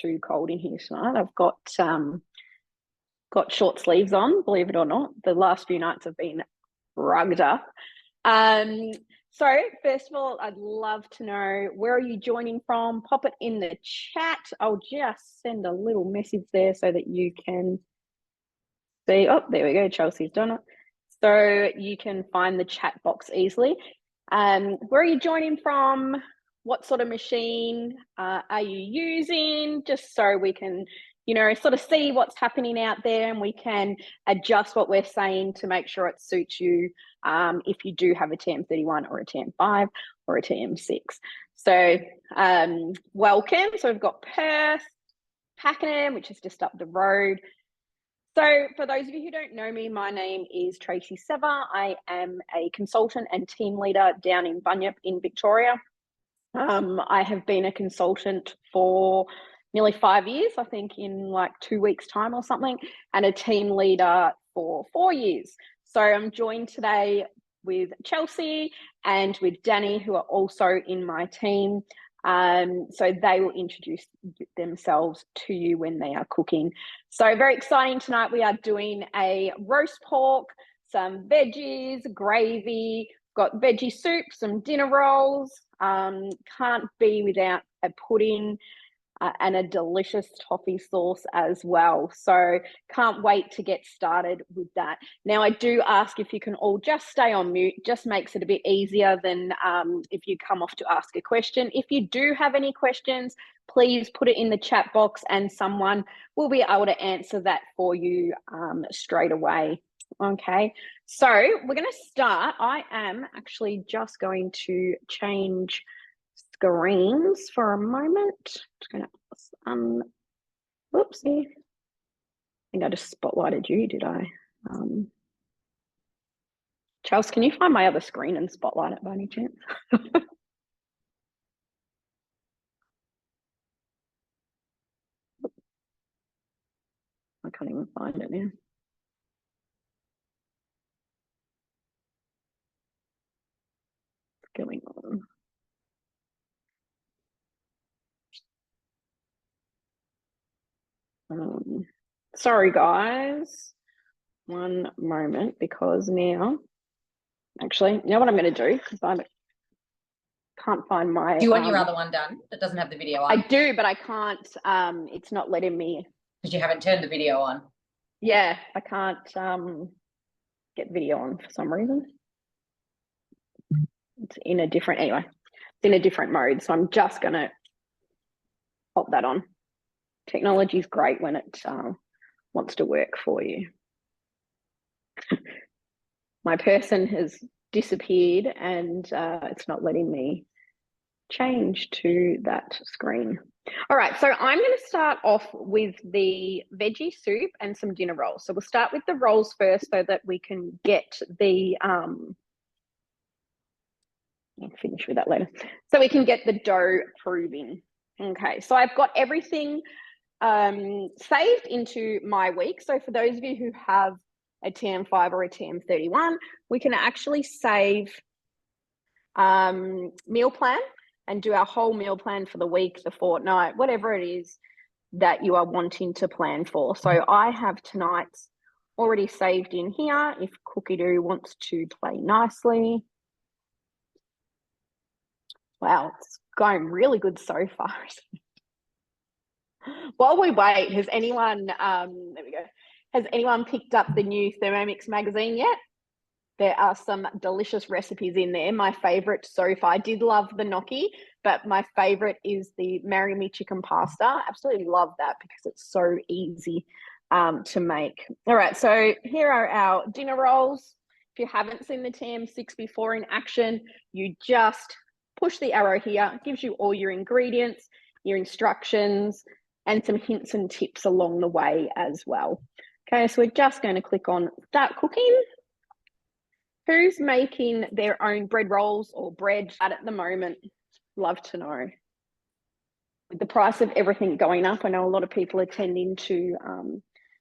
too cold in here tonight. I've got short sleeves on, believe it or not. The last few nights have been rugged up. So first of all, I'd love to know, where are you joining from? Pop it in the chat. I'll just send a little message there so that you can see. Oh, there we go. Chelsea's done it. So you can find the chat box easily. Where are you joining from? What sort of machine are you using? Just so we can, you know, sort of see what's happening out there, and we can adjust what we're saying to make sure it suits you if you do have a TM31 or a TM5 or a TM6. So welcome. So we've got Perth, Pakenham, which is just up the road. So for those of you who don't know me, my name is Tracy Sever. I am a consultant and team leader down in Bunyip in Victoria. I have been a consultant for nearly 5 years, I think in like 2 weeks' time or something, and a team leader for 4 years. So I'm joined today with Chelsea and with Danny, who are also in my team. So they will introduce themselves to you when they are cooking. So very exciting tonight. We are doing a roast pork, some veggies, gravy, got veggie soup, some dinner rolls. Can't be without a pudding and a delicious toffee sauce as well. So can't wait to get started with that. Now, I do ask if you can all just stay on mute, just makes it a bit easier than if you come off to ask a question. If you do have any questions, please put it in the chat box and someone will be able to answer that for you straight away. Okay, so we're going to start. I am actually just going to change screens for a moment. Just going to whoopsie. I think I just spotlighted you, did I? Charles, can you find my other screen and spotlight it by any chance? I can't even find it now. What's going on? Sorry, guys. One moment, because now, actually, you know what I'm going to do? Because I can't find my... Do you want your other one done that doesn't have the video on? I do, but I can't. It's not letting me. Because you haven't turned the video on. Yeah, I can't get video on for some reason. It's in a different, anyway, it's in a different mode. So I'm just going to pop that on. Technology is great when it wants to work for you. My person has disappeared and it's not letting me change to that screen. All right, so I'm going to start off with the veggie soup and some dinner rolls. So we'll start with the rolls first so that we can get the, I'll finish with that later. So we can get the dough proving. Okay, so I've got everything saved into my week. So for those of you who have a TM5 or a TM31, we can actually save meal plan and do our whole meal plan for the week, the fortnight, whatever it is that you are wanting to plan for. So I have tonight's already saved in here if Cookie-Doo wants to play nicely. Wow, it's going really good so far. While we wait, has anyone, there we go, has anyone picked up the new Thermomix magazine yet? There are some delicious recipes in there. My favorite so far, I did love the gnocchi, but my favorite is the Marry Me chicken pasta. Absolutely love that because it's so easy to make. All right, so here are our dinner rolls. If you haven't seen the TM6 before in action, you just push the arrow here. It gives you all your ingredients, your instructions, and some hints and tips along the way as well. Okay, so we're just going to click on Start Cooking. Who's making their own bread rolls or bread at the moment? Love to know. With the price of everything going up, I know a lot of people are tending to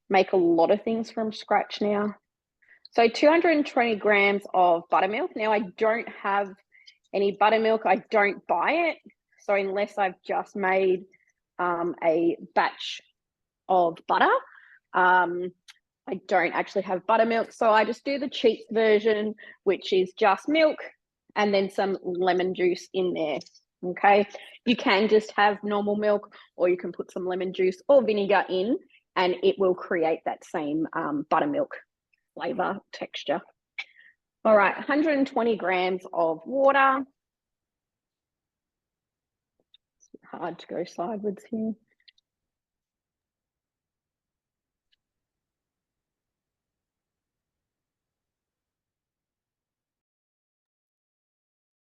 make a lot of things from scratch now. So 220 grams of buttermilk. Now, I don't have any buttermilk. I don't buy it. So unless I've just made a batch of butter. I don't actually have buttermilk, so I just do the cheap version, which is just milk and then some lemon juice in there. Okay, you can just have normal milk, or you can put some lemon juice or vinegar in, and it will create that same buttermilk flavor texture. All right, 120 grams of water. It's hard to go sideways here.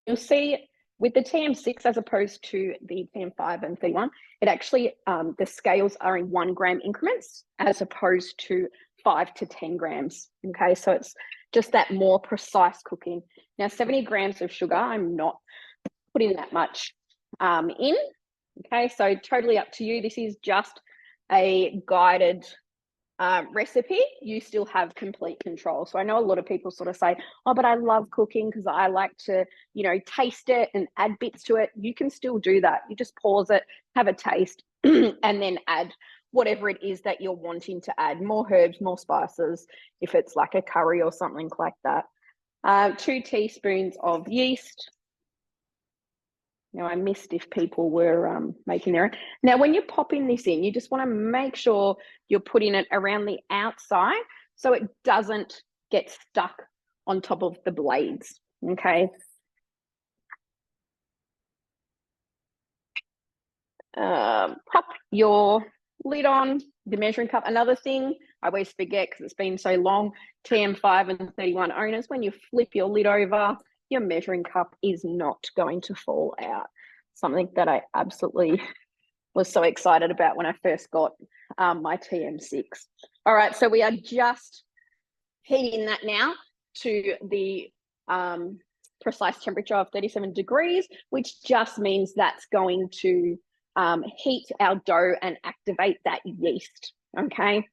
You'll see with the TM6 as opposed to the TM5 and 31, it actually, the scales are in 1 gram increments as opposed to 5 to 10 grams. Okay, so it's just that more precise cooking. Now, 70 grams of sugar, I'm not putting that much in. Okay, so totally up to you. This is just a guided recipe. You still have complete control. So I know a lot of people sort of say, oh, but I love cooking because I like to, you know, taste it and add bits to it. You can still do that. You just pause it, have a taste, and then add whatever it is that you're wanting to add. More herbs, more spices, if it's like a curry or something like that. 2 teaspoons of yeast. Now, I missed if people were making their own. Now, when you're popping this in, you just want to make sure you're putting it around the outside so it doesn't get stuck on top of the blades, okay? Pop your lid on, the measuring cup. Another thing I always forget because it's been so long, TM5 and 31 owners, when you flip your lid over, your measuring cup is not going to fall out. Something that I absolutely was so excited about when I first got my TM6. All right, so we are just heating that now to the precise temperature of 37 degrees, which just means that's going to heat our dough and activate that yeast, okay?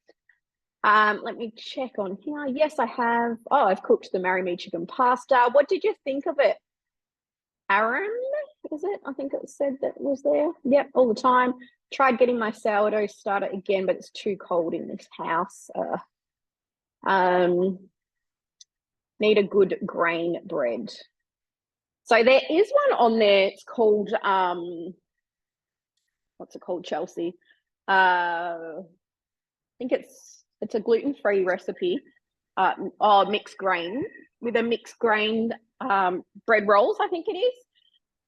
Let me check on here. Yes, I have. Oh, I've cooked the Marry Me chicken pasta. What did you think of it? Aaron, is it? I think it said that was there. Yep, all the time. Tried getting my sourdough starter again, but it's too cold in this house. Need a good grain bread. So there is one on there. It's called, what's it called, Chelsea? I think it's a gluten-free recipe. Mixed grain, with a mixed grain bread rolls, I think it is,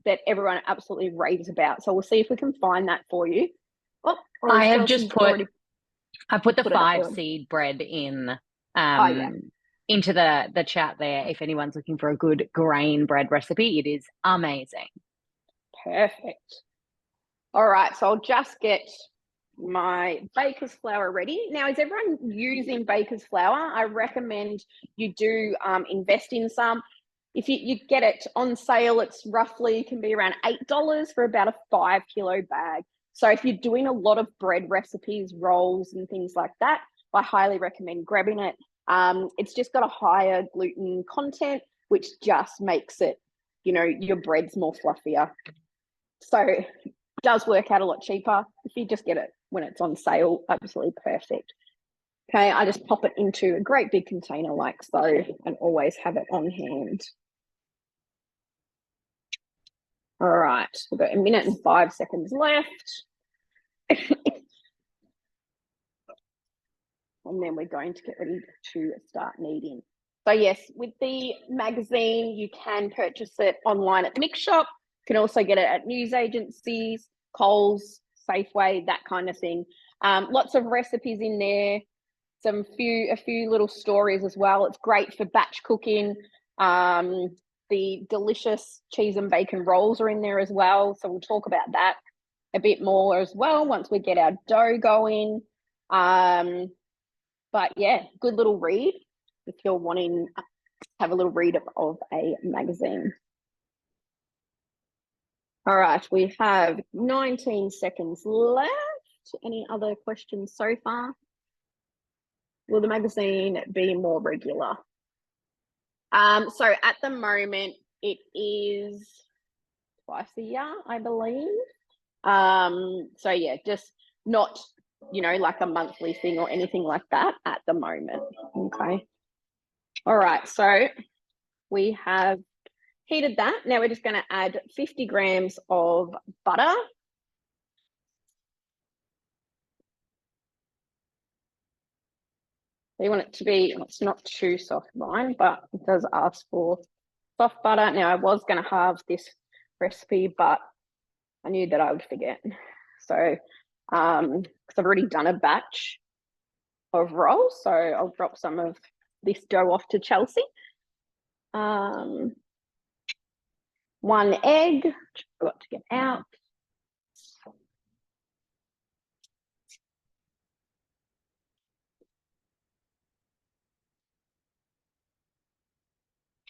that everyone absolutely raves about. So we'll see if we can find that for you. Oh, I have just put the 5-seed bread in into the chat there. If anyone's looking for a good grain bread recipe, it is amazing. Perfect. All right, so I'll just get my baker's flour ready. Now, is everyone using baker's flour? I recommend you do invest in some. If you get it on sale, it's roughly can be around $8 for about a 5 kilo bag. So if you're doing a lot of bread recipes, rolls and things like that, I highly recommend grabbing it. It's just got a higher gluten content, which just makes it, you know, your bread's more fluffier. So it does work out a lot cheaper if you just get it when it's on sale. Absolutely perfect. Okay, I just pop it into a great big container like so and always have it on hand. All right, we've got 1 minute and 5 seconds left. And then we're going to get ready to start kneading. So yes, with the magazine, you can purchase it online at the Mix Shop. You can also get it at news agencies, Coles, Safeway, that kind of thing. Lots of recipes in there. A few little stories as well. It's great for batch cooking. The delicious cheese and bacon rolls are in there as well. So we'll talk about that a bit more as well once we get our dough going. But yeah, good little read if you're wanting to have a little read of a magazine. All right, we have 19 seconds left. Any other questions so far? Will the magazine be more regular? So at the moment, it is twice a year, I believe. So yeah, just not, you know, like a monthly thing or anything like that at the moment. Okay. All right, so we have heated that. Now we're just going to add 50 grams of butter. You want it to be, it's not too soft, mine, but it does ask for soft butter. Now I was going to have this recipe, but I knew that I would forget. So, because I've already done a batch of rolls, so I'll drop some of this dough off to Chelsea. 1 egg, which I forgot to get out.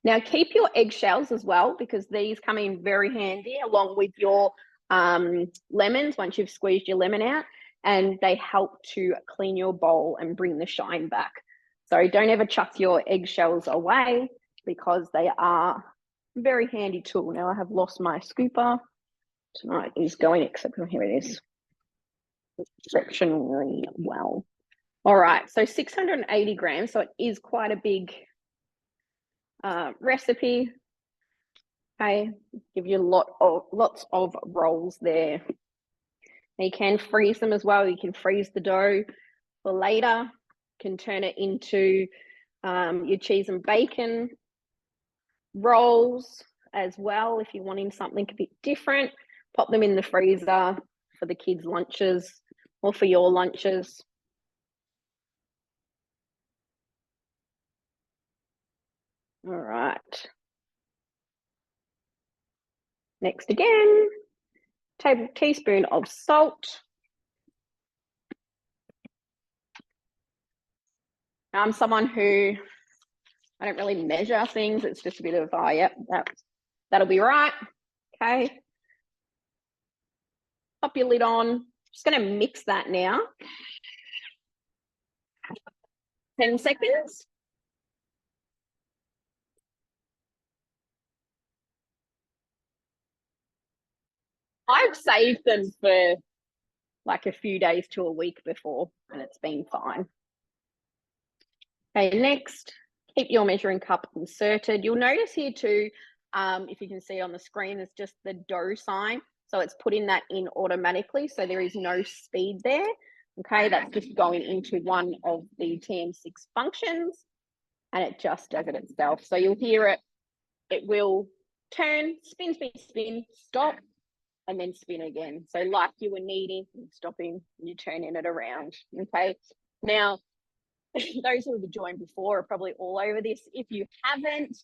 Now keep your eggshells as well, because these come in very handy along with your lemons once you've squeezed your lemon out, and they help to clean your bowl and bring the shine back. So don't ever chuck your eggshells away, because they are a very handy tool. Now I have lost my scooper. Tonight is going, except here it is, exceptionally well. All right, so 680 grams, so it is quite a big recipe. Okay, give you lots of rolls there. You can freeze them as well. You can freeze the dough for later. You can turn it into your cheese and bacon rolls as well if you're wanting something a bit different. Pop them in the freezer for the kids' lunches or for your lunches. All right. Next again, teaspoon of salt. I'm someone who, I don't really measure things. It's just a bit of, oh, yep, that'll be right. Okay. Pop your lid on. Just going to mix that now. 10 seconds. I've saved them for like a few days to a week before, and it's been fine. Okay, next, keep your measuring cup inserted. You'll notice here too, if you can see on the screen, there's just the dough sign. So it's putting that in automatically. So there is no speed there. Okay, that's just going into one of the TM6 functions, and it just does it itself. So you'll hear it. It will turn, spin, spin, spin, stop, and then spin again. So like you were kneading, stopping, you're turning it around. Okay. Now, those who have joined before are probably all over this. If you haven't,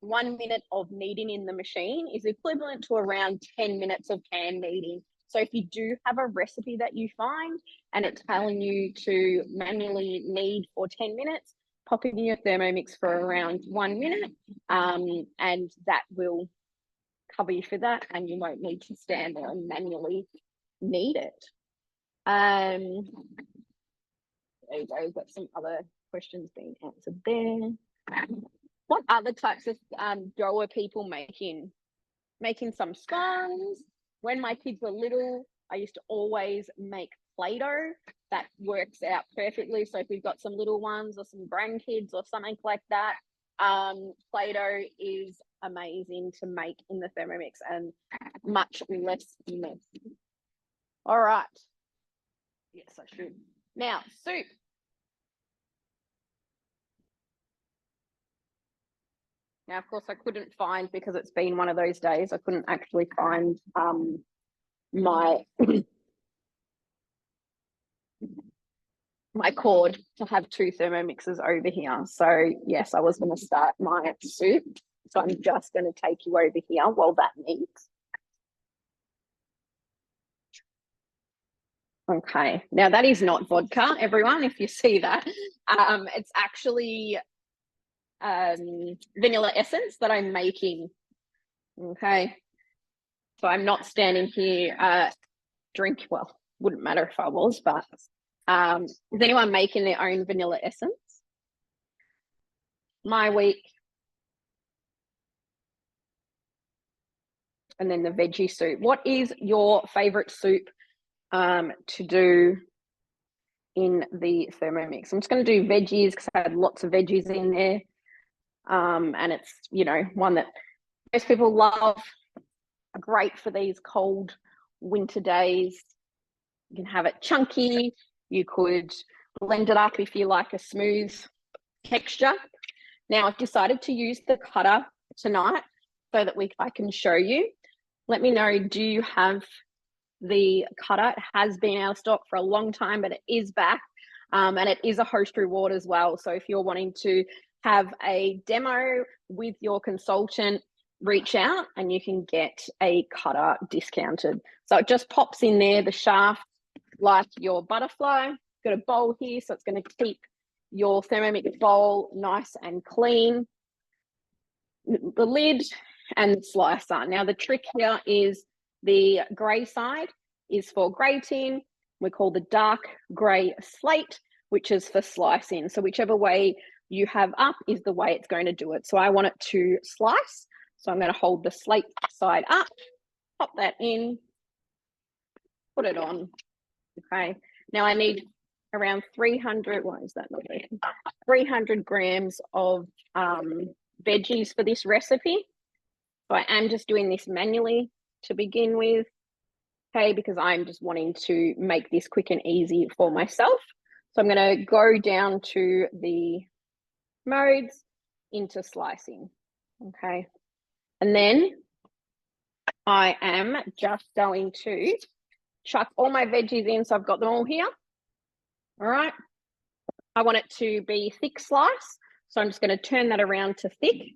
1 minute of kneading in the machine is equivalent to around 10 minutes of hand kneading. So if you do have a recipe that you find and it's telling you to manually knead for 10 minutes, pop it in your Thermomix for around 1 minute, and that will cover you for that, and you won't need to stand there and manually knead it. There you go. We've got some other questions being answered there. What other types of dough are people making? Making some scones. When my kids were little, I used to always make Play-Doh. That works out perfectly. So if we've got some little ones or some grandkids or something like that, Play-Doh is amazing to make in the Thermomix and much less mess. All right. Yes, I should. Now, soup. Now, of course, I couldn't find, because it's been one of those days, I couldn't actually find my my cord to have 2 Thermomixes over here. So yes, I was going to start my soup. So I'm just going to take you over here while that kneads. Okay, now that is not vodka, everyone, if you see that. It's actually vanilla essence that I'm making. Okay, so I'm not standing here well, wouldn't matter if I was, but is anyone making their own vanilla essence? My week. and then the veggie soup. What is your favorite soup to do in the Thermomix? I'm just going to do veggies because I had lots of veggies in there. And it's, you know, one that most people love, great for these cold winter days. You can have it chunky. You could blend it up if you like a smooth texture. Now I've decided to use the cutter tonight so that I can show you. Let me know, do you have the cutter? It has been out of stock for a long time, but it is back. And it is a host reward as well. So if you're wanting to have a demo with your consultant, reach out and you can get a cutter discounted. So it just pops in there, the shaft, like your butterfly. Got a bowl here, so it's going to keep your Thermomix bowl nice and clean. The lid and the slicer. Now the trick here is the grey side is for grating. We call the dark grey slate, which is for slicing. So whichever way you have up is the way it's going to do it. So I want it to slice. So I'm going to hold the slate side up, pop that in, put it on. Okay. Now I need around 300, why is that not working? 300 grams of veggies for this recipe. So I am just doing this manually to begin with, okay, because I'm just wanting to make this quick and easy for myself. So I'm going to go down to the modes into slicing, okay. And then I am just going to chuck all my veggies in, so I've got them all here. All right. I want it to be thick slice, so I'm just going to turn that around to thick.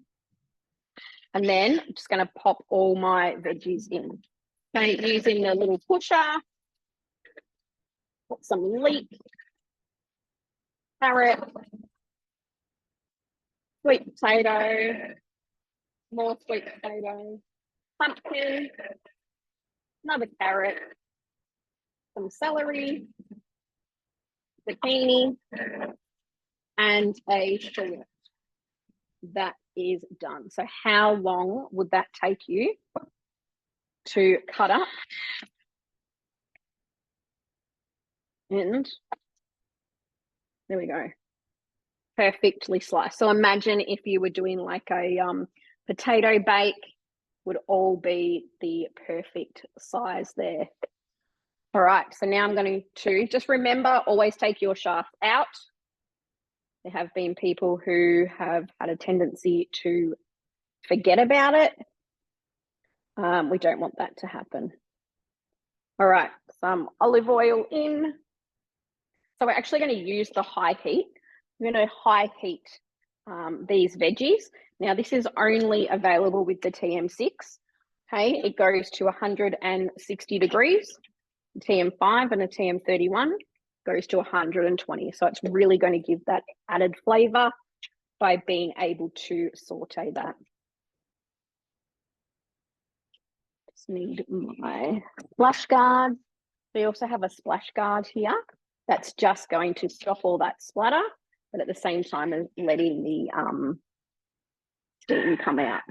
And then I'm just going to pop all my veggies in. Okay, using the little pusher, put some leek, carrot, sweet potato, more sweet potato, pumpkin, another carrot, some celery, zucchini, and a shallot. That is done. So how long would that take you to cut up? And there we go. Perfectly sliced. So imagine if you were doing like a potato bake, would all be the perfect size there. All right, so now I'm going to just remember, always take your shaft out. There have been people who have had a tendency to forget about it. We don't want that to happen. All right, some olive oil in. So we're actually going to use the high heat. We're going to high heat these veggies. Now this is only available with the TM6. Okay, it goes to 160 degrees. The TM5 and a TM31 goes to 120. So it's really going to give that added flavor by being able to saute that. Just need my splash guard. We also have a splash guard here that's just going to stop all that splatter, but at the same time as letting the steam come out.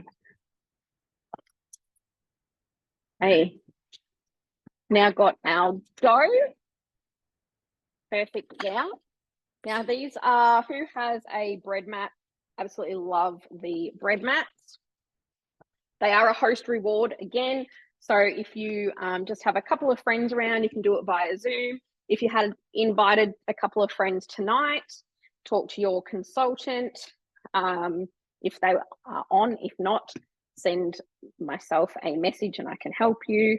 Okay, now got our dough. Perfect now. Now these are, who has a bread mat? Absolutely love the bread mats. They are a host reward again. So if you just have a couple of friends around, you can do it via Zoom. If you had invited a couple of friends tonight, talk to your consultant. If they are on, if not, send myself a message and I can help you.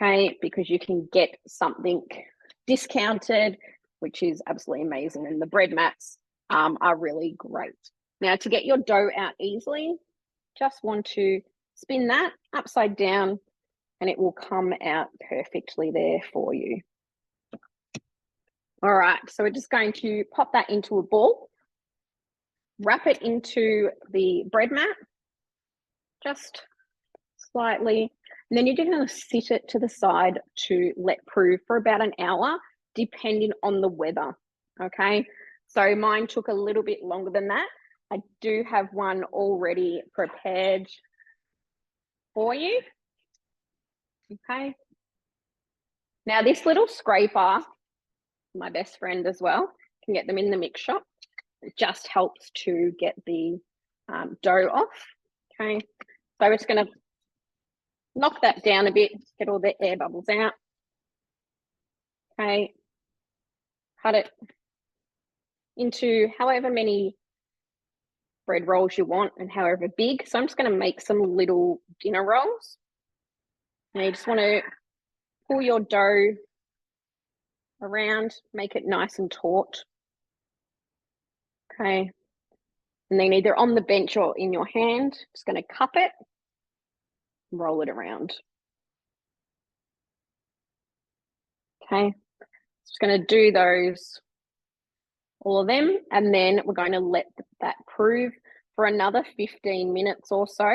Okay, because you can get something discounted, which is absolutely amazing. And the bread mats are really great. Now to get your dough out easily, just want to spin that upside down and it will come out perfectly there for you. All right, so we're just going to pop that into a ball, wrap it into the bread mat, just slightly, and then you're just going to sit it to the side to let prove for about an hour, depending on the weather, okay? So mine took a little bit longer than that. I do have one already prepared for you. Okay. Now this little scraper, my best friend as well, can get them in the mix shop. It just helps to get the dough off. Okay, so we're just going to knock that down a bit, get all the air bubbles out. Okay, cut it into however many bread rolls you want and however big. So I'm just going to make some little dinner rolls. And you just want to pull your dough around, make it nice and taut. Okay, and then either on the bench or in your hand, just going to cup it, roll it around. Okay, just going to do those, all of them, and then we're going to let that prove for another 15 minutes or so.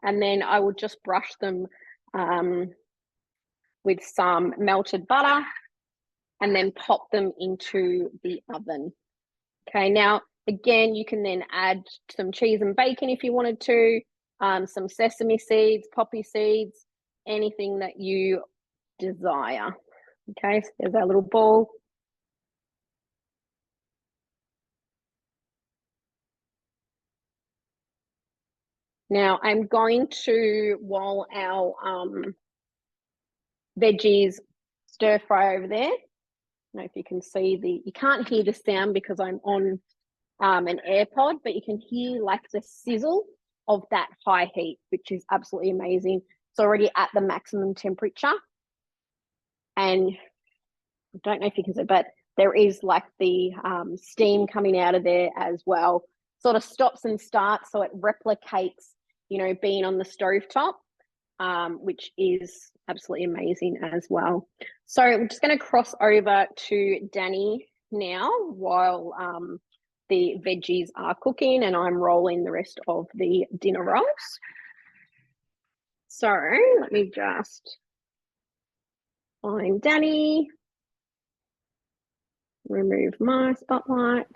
And then I will just brush them with some melted butter and then pop them into the oven. Okay, now again, you can then add some cheese and bacon if you wanted to, some sesame seeds, poppy seeds, anything that you desire. Okay, so there's our little ball. Now I'm going to, while our veggies stir fry over there, I don't know if you can see you can't hear the sound because I'm on an AirPod, but you can hear like the sizzle of that high heat, which is absolutely amazing. It's already at the maximum temperature. And I don't know if you can see, but there is like the steam coming out of there as well. Sort of stops and starts, so it replicates, you know, being on the stovetop, which is absolutely amazing as well. So I'm just going to cross over to Danny now while the veggies are cooking and I'm rolling the rest of the dinner rolls. So let me just find Danny, remove my spotlight.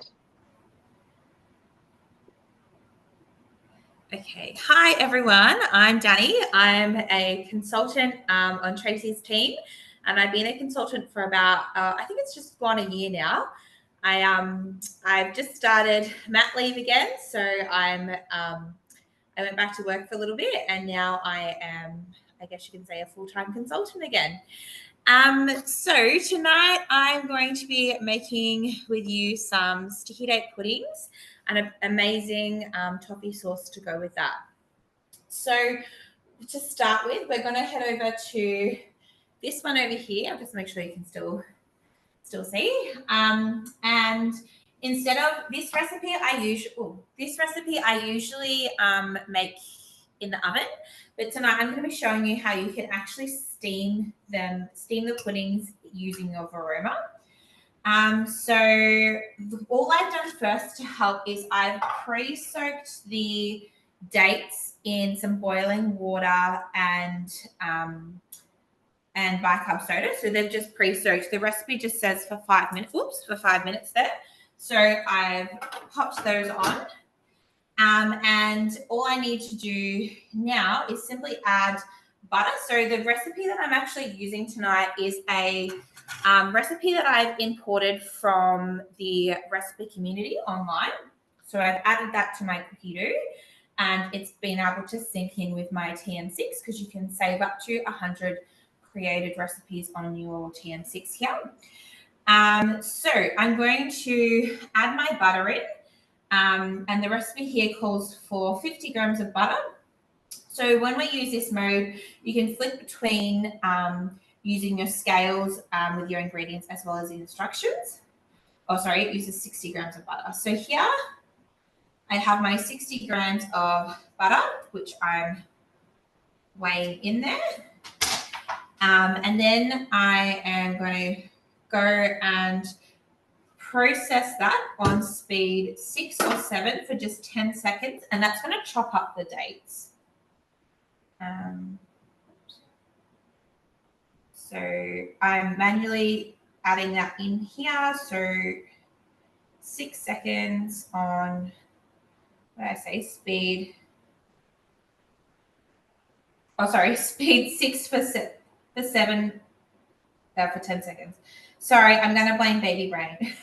Okay, hi everyone, I'm Danny. I'm a consultant on Tracy's team, and I've been a consultant for about, I think it's just gone a year now. I've just started mat leave again, so I went back to work for a little bit, and now I am, I guess you can say, a full-time consultant again. So tonight I'm going to be making with you some sticky date puddings and an amazing toffee sauce to go with that. So to start with, we're going to head over to this one over here. I'll just make sure you can still see. And instead of this recipe, I usually make in the oven, but tonight I'm going to be showing you how you can actually steam the puddings using your Varoma. So all I've done first to help is I've pre-soaked the dates in some boiling water and bicarb soda. So they've just pre-soaked. The recipe just says for 5 minutes. Oops, for 5 minutes there. So I've popped those on. And all I need to do now is simply add butter. So the recipe that I'm actually using tonight is a recipe that I've imported from the recipe community online. So I've added that to my cookie dough, and it's been able to sync in with my TN6 because you can save up to 100 created recipes on your TN6 here. So I'm going to add my butter in. And the recipe here calls for 50 grams of butter. So when we use this mode, you can flick between using your scales with your ingredients as well as the instructions. Oh, sorry, it uses 60 grams of butter. So here I have my 60 grams of butter, which I'm weighing in there. And then I am going to go and process that on speed 6 or 7 for just 10 seconds, and that's going to chop up the dates. So I'm manually adding that in here. So 6 seconds on, what did I say, speed Oh, sorry, speed 6 for 7 for 10 seconds. Sorry, I'm going to blame baby brain.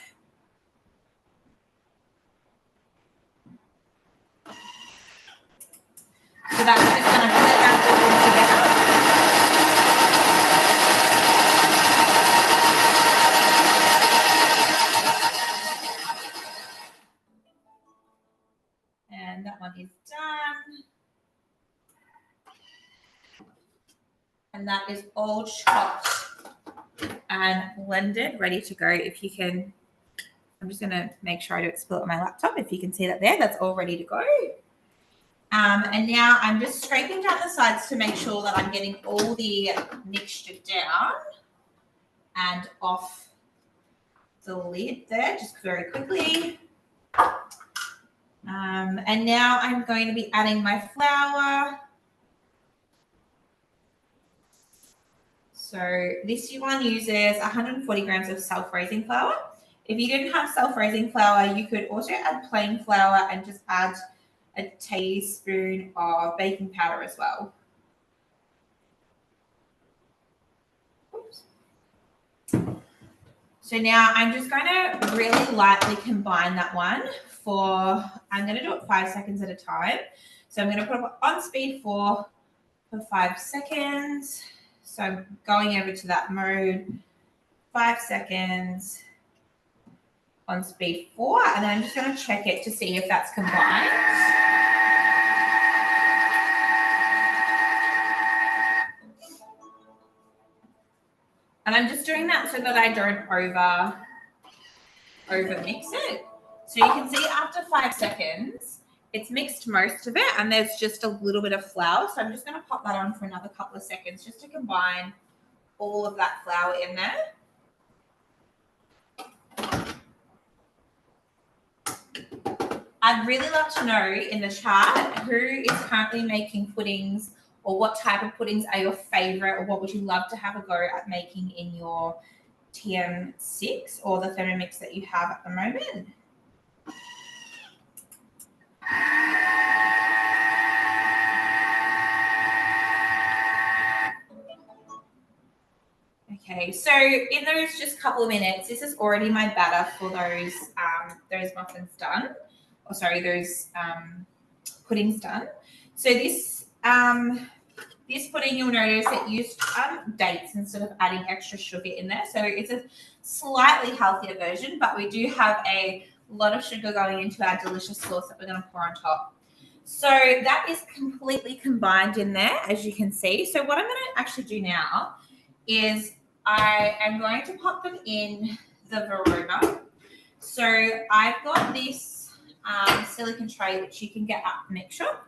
So that's just going to put that all together. And that one is done. And that is all chopped and blended, ready to go. If you can, I'm just going to make sure I don't spill it on my laptop. If you can see that there, that's all ready to go. And now I'm just scraping down the sides to make sure that I'm getting all the mixture down and off the lid there, just very quickly. And now I'm going to be adding my flour. So this one uses 140 grams of self-raising flour. If you didn't have self-raising flour, you could also add plain flour and just add a teaspoon of baking powder as well. Oops. So now I'm just going to really lightly combine that one I'm going to do it 5 seconds at a time. So I'm going to put it on speed 4 for 5 seconds. So I'm going over to that mode, 5 seconds on speed 4, and then I'm just going to check it to see if that's combined. And I'm just doing that so that I don't over mix it. So you can see after 5 seconds, it's mixed most of it and there's just a little bit of flour. So I'm just going to pop that on for another couple of seconds just to combine all of that flour in there. I'd really love to know in the chat who is currently making puddings or what type of puddings are your favorite or what would you love to have a go at making in your TM6 or the Thermomix that you have at the moment. Okay, so in those just couple of minutes, this is already my batter for those muffins done. Or sorry, those puddings done. So this pudding, you'll notice it used dates instead of adding extra sugar in there. So it's a slightly healthier version, but we do have a lot of sugar going into our delicious sauce that we're going to pour on top. So that is completely combined in there, as you can see. So what I'm going to actually do now is I am going to pop them in the Verona. So I've got this silicone tray, which you can get at the mix shop,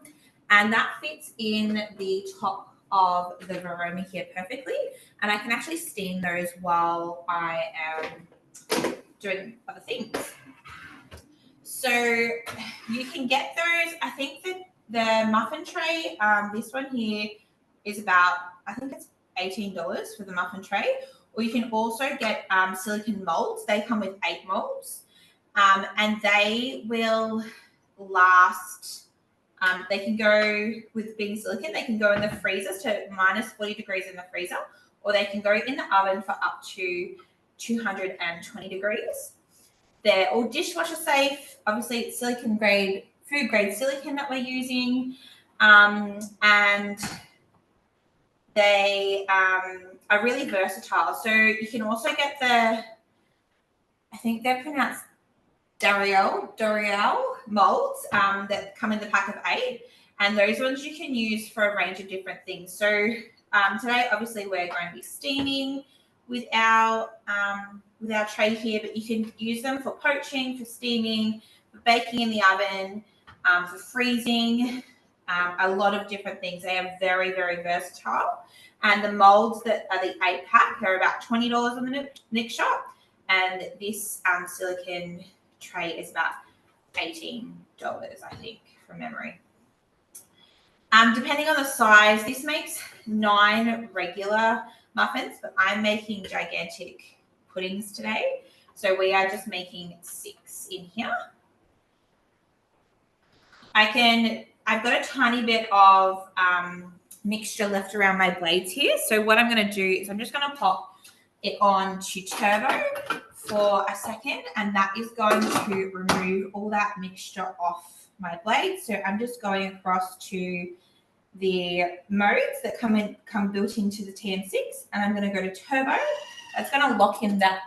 and that fits in the top of the Verona here perfectly. And I can actually steam those while I am doing other things. So you can get those. I think that the muffin tray, this one here is about, I think it's $18 for the muffin tray. Or you can also get silicone molds. They come with 8 molds. And they will last, they can go with being silicone, they can go in the freezers to minus 40 degrees in the freezer, or they can go in the oven for up to 220 degrees. They're all dishwasher safe. Obviously, it's silicone grade, food grade silicone that we're using. And they are really versatile. So you can also get I think they're pronounced Doriel molds that come in the pack of 8, and those ones you can use for a range of different things. So today, obviously, we're going to be steaming with our tray here, but you can use them for poaching, for steaming, for baking in the oven, for freezing, a lot of different things. They are very, very versatile. And the molds that are the 8-pack are about $20 on the Nick shop, and this silicone tray is about $18, I think, from memory. Depending on the size, this makes 9 regular muffins, but I'm making gigantic puddings today. So we are just making 6 in here. I've got a tiny bit of mixture left around my blades here. So what I'm going to do is I'm just going to pop it on to turbo for a second, and that is going to remove all that mixture off my blade. So I'm just going across to the modes that come built into the TM6, and I'm going to go to turbo. That's going to lock in that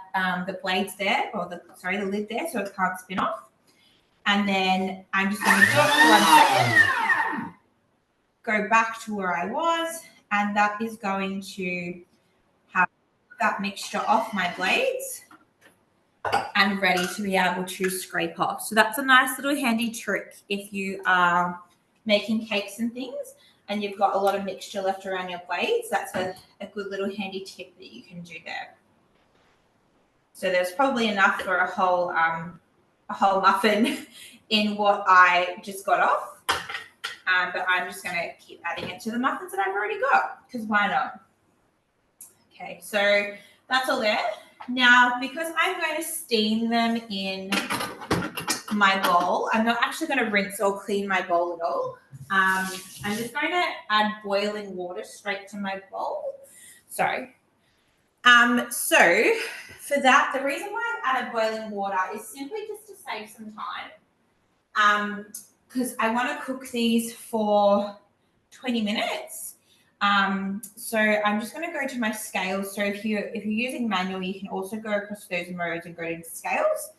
the blades there, or the lid there, so it can't spin off. And then I'm just going to do it for 1 second, go back to where I was, and that is going to have that mixture off my blades and ready to be able to scrape off. So that's a nice little handy trick if you are making cakes and things and you've got a lot of mixture left around your blades. That's a good little handy tip that you can do there. So there's probably enough for a whole muffin in what I just got off. But I'm just going to keep adding it to the muffins that I've already got, because why not? Okay, so that's all there. Now, because I'm going to steam them in my bowl, I'm not actually going to rinse or clean my bowl at all. I'm just going to add boiling water straight to my bowl. Sorry. So for that, the reason why I've added boiling water is simply just to save some time. Because I want to cook these for 20 minutes. So I'm just going to go to my scales. So if you're using manual, you can also go across those modes and go into scales.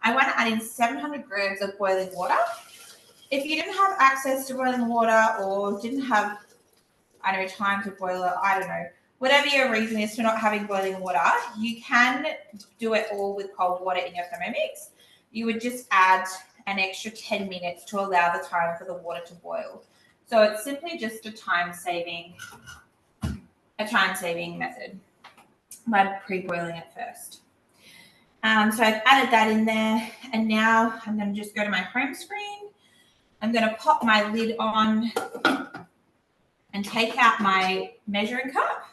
I want to add in 700 grams of boiling water. If you didn't have access to boiling water or didn't have, I don't know, time to boil it, I don't know, whatever your reason is for not having boiling water, you can do it all with cold water in your Thermomix. You would just add an extra 10 minutes to allow the time for the water to boil. So it's simply just a time-saving method by pre-boiling it first. So I've added that in there, and now I'm going to just go to my home screen. I'm going to pop my lid on and take out my measuring cup.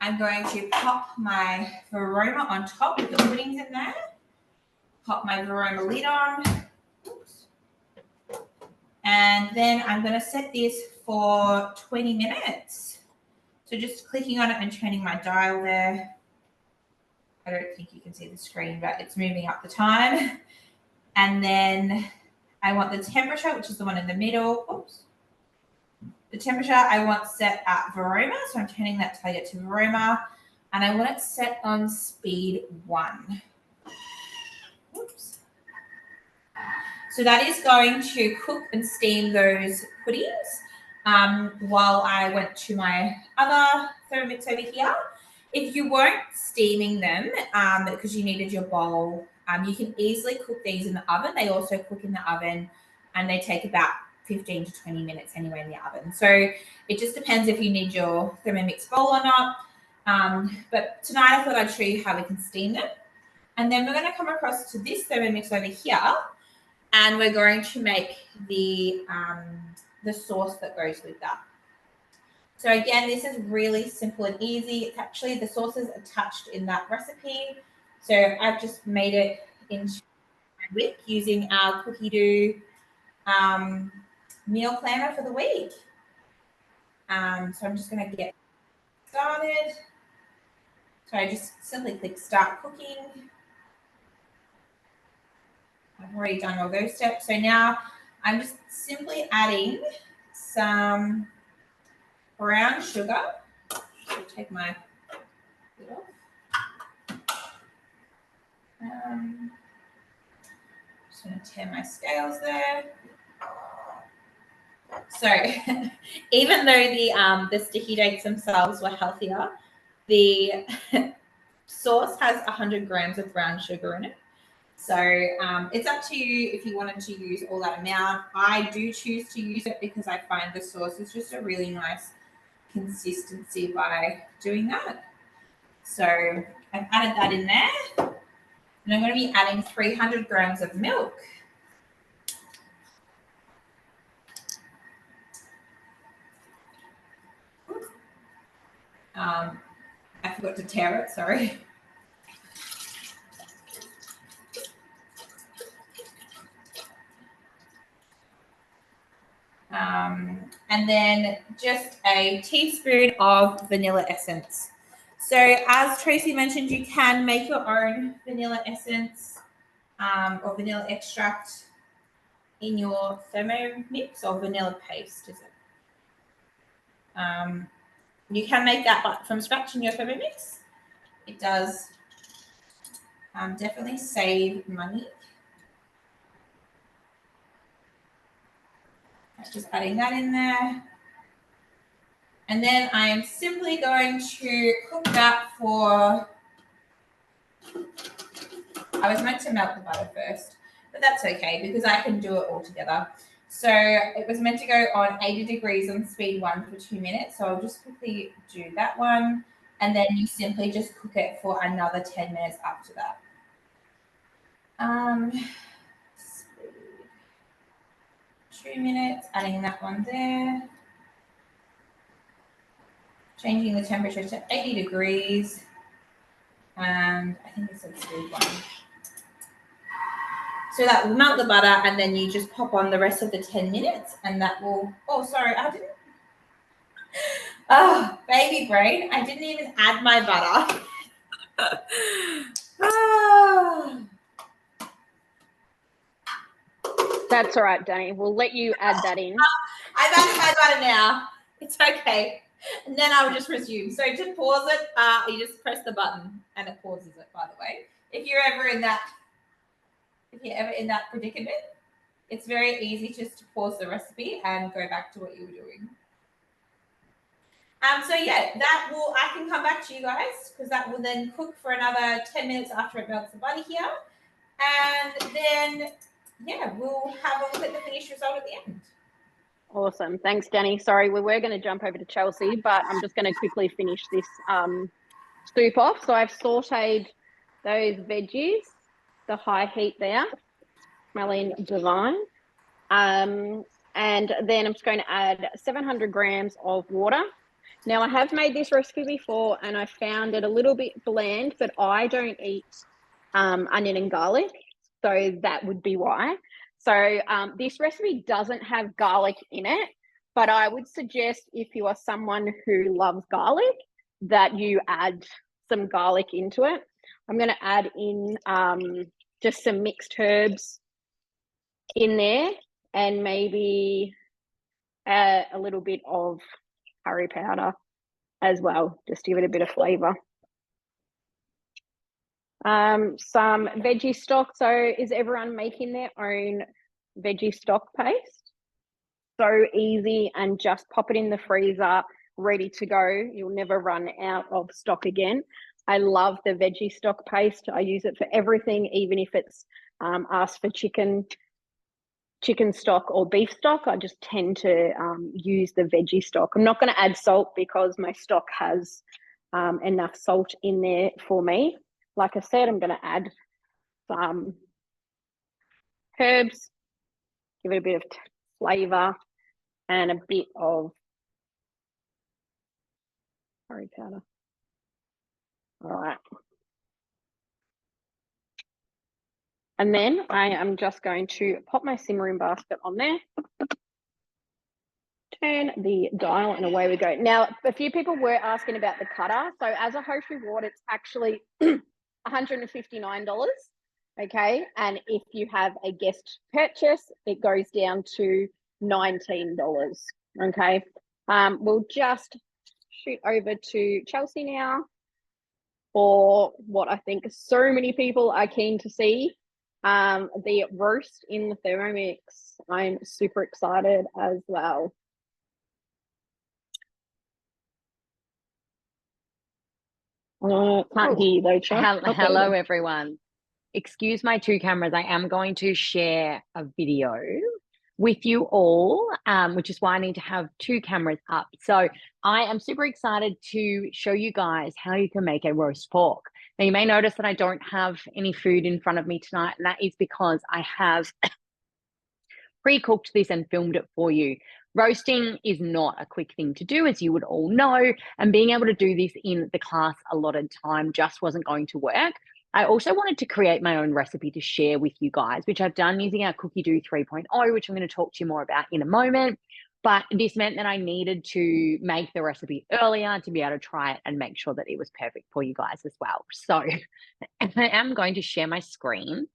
I'm going to pop my Varoma on top with the puddings in there. Pop my Varoma lid on. Oops. And then I'm going to set this for 20 minutes. So just clicking on it and turning my dial there. I don't think you can see the screen, but it's moving up the time. And then I want the temperature, which is the one in the middle. Oops. The temperature I want set at Varoma. So I'm turning that till I get to Varoma. And I want it set on speed 1. Oops. So that is going to cook and steam those puddings while I went to my other Thermomix over here. If you weren't steaming them because you needed your bowl, you can easily cook these in the oven. They also cook in the oven and they take about 15 to 20 minutes anyway in the oven. So it just depends if you need your Thermomix bowl or not. But tonight I thought I'd show you how we can steam them. And then we're going to come across to this Thermomix over here and we're going to make the sauce that goes with that. So again, this is really simple and easy. It's actually, the sauce is attached in that recipe. So I've just made it into my whip using our cookie dough meal planner for the week. So I'm just going to get started. So I just simply click start cooking. I've already done all those steps. So now I'm just simply adding some brown sugar. So take my lid off. Just going to tear my scales there. So even though the sticky dates themselves were healthier, the sauce has 100 grams of brown sugar in it. So it's up to you if you wanted to use all that amount. I do choose to use it because I find the sauce is just a really nice consistency by doing that. So I've added that in there. And I'm going to be adding 300 grams of milk. I forgot to tear it, sorry. And then just a teaspoon of vanilla essence. So as Tracy mentioned, you can make your own vanilla essence or vanilla extract in your Thermomix, or vanilla paste, is it? You can make that from scratch in your Thermomix. It does definitely save money. Just adding that in there. And then I am simply going to cook that for, I was meant to melt the butter first, but that's okay because I can do it all together. So it was meant to go on 80 degrees on speed 1 for 2 minutes. So I'll just quickly do that one. And then you simply just cook it for another 10 minutes after that. 2 minutes, adding that one there. Changing the temperature to 80 degrees. And I think it said speed 1. So that will melt the butter, and then you just pop on the rest of the 10 minutes, and that will, oh, sorry, I didn't. Oh, baby brain, I didn't even add my butter. That's all right, Danny. We'll let you add that in. I've added my butter now. It's okay. And then I will just resume. So to pause it, you just press the button and it pauses it, by the way. If you're ever in that predicament, it's very easy just to pause the recipe and go back to what you were doing. So yeah, I can come back to you guys because that will then cook for another 10 minutes after it melts the butter here. And then, yeah, we'll have a look at the finished result at the end. Awesome. Thanks, Danny. Sorry, we were going to jump over to Chelsea, but I'm just going to quickly finish this soup off. So I've sauteed those veggies, the high heat there, smelling divine. And then I'm just going to add 700 grams of water. Now, I have made this recipe before and I found it a little bit bland, but I don't eat onion and garlic, so that would be why. So this recipe doesn't have garlic in it, but I would suggest if you are someone who loves garlic that you add some garlic into it. I'm going to add in just some mixed herbs in there and maybe a little bit of curry powder as well, just to give it a bit of flavour. Some veggie stock. So is everyone making their own veggie stock paste? So easy, and just pop it in the freezer, ready to go. You'll never run out of stock again. I love the veggie stock paste. I use it for everything, even if it's asked for chicken stock or beef stock. I just tend to use the veggie stock. I'm not going to add salt because my stock has enough salt in there for me. Like I said, I'm going to add some herbs, give it a bit of flavour and a bit of curry powder. All right. And then I am just going to pop my simmering basket on there, turn the dial, and away we go. Now, a few people were asking about the cutter. So as a host reward, it's actually $159, okay? And if you have a guest purchase, it goes down to $19, okay? We'll just shoot over to Chelsea now for what I think so many people are keen to see, the roast in the Thermomix. I'm super excited as well. Can't hear you though, Chelsea. Hello, everyone. Excuse my two cameras. I am going to share a video with you all, which is why I need to have two cameras up. So I am super excited to show you guys how you can make a roast pork. Now, you may notice that I don't have any food in front of me tonight, and that is because I have pre-cooked this and filmed it for you. Roasting is not a quick thing to do, as you would all know, and being able to do this in the class allotted time just wasn't going to work. I also wanted to create my own recipe to share with you guys, which I've done using our Cookie Dough 3.0, which I'm going to talk to you more about in a moment. But this meant that I needed to make the recipe earlier to be able to try it and make sure that it was perfect for you guys as well. So I am going to share my screen.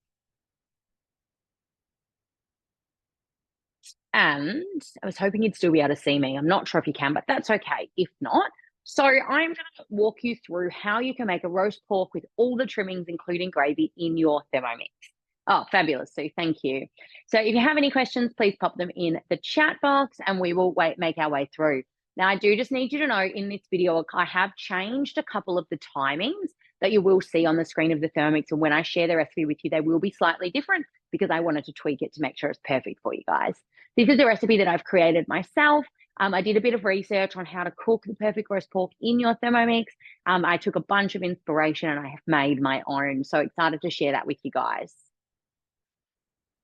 And I was hoping you'd still be able to see me. I'm not sure if you can, but that's okay if not. So I'm going to walk you through how you can make a roast pork with all the trimmings, including gravy, in your Thermomix. Oh, fabulous, Sue. Thank you. So if you have any questions, please pop them in the chat box and we will make our way through. Now, I do just need you to know in this video, I have changed a couple of the timings that you will see on the screen of the Thermomix. And when I share the recipe with you, they will be slightly different because I wanted to tweak it to make sure it's perfect for you guys. This is a recipe that I've created myself. I did a bit of research on how to cook the perfect roast pork in your Thermomix. I took a bunch of inspiration and I have made my own. So excited to share that with you guys.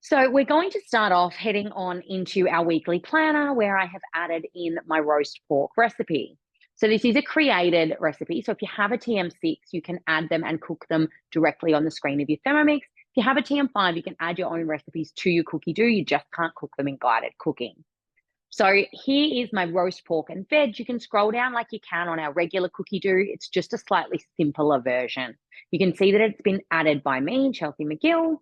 So we're going to start off heading on into our weekly planner where I have added in my roast pork recipe. So this is a created recipe. So if you have a TM6, you can add them and cook them directly on the screen of your Thermomix. If you have a TM5, you can add your own recipes to your cookie do. You just can't cook them in guided cooking. So here is my roast pork and veg. You can scroll down like you can on our regular cookie do. It's just a slightly simpler version. You can see that it's been added by me, Chelsea McGill,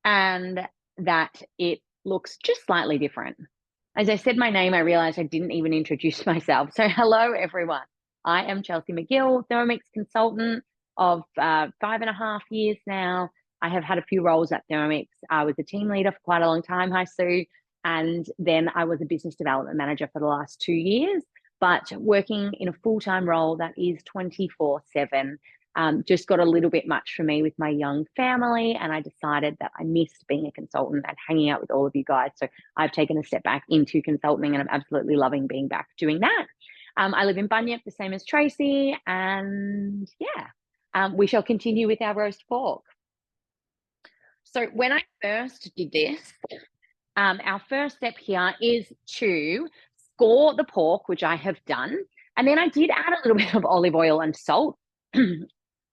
and that it looks just slightly different. As I said my name, I realized I didn't even introduce myself. So hello, everyone. I am Chelsea McGill, Thermomix consultant of 5.5 years now. I have had a few roles at Thermomix. I was a team leader for quite a long time. Hi, Sue. And then I was a business development manager for the last 2 years, but working in a full-time role that is 24/7. Just got a little bit much for me with my young family, and I decided that I missed being a consultant and hanging out with all of you guys. So I've taken a step back into consulting, and I'm absolutely loving being back doing that. I live in Bunyip, the same as Tracy, and yeah, we shall continue with our roast pork. So when I first did this, our first step here is to score the pork, which I have done. And then I did add a little bit of olive oil and salt.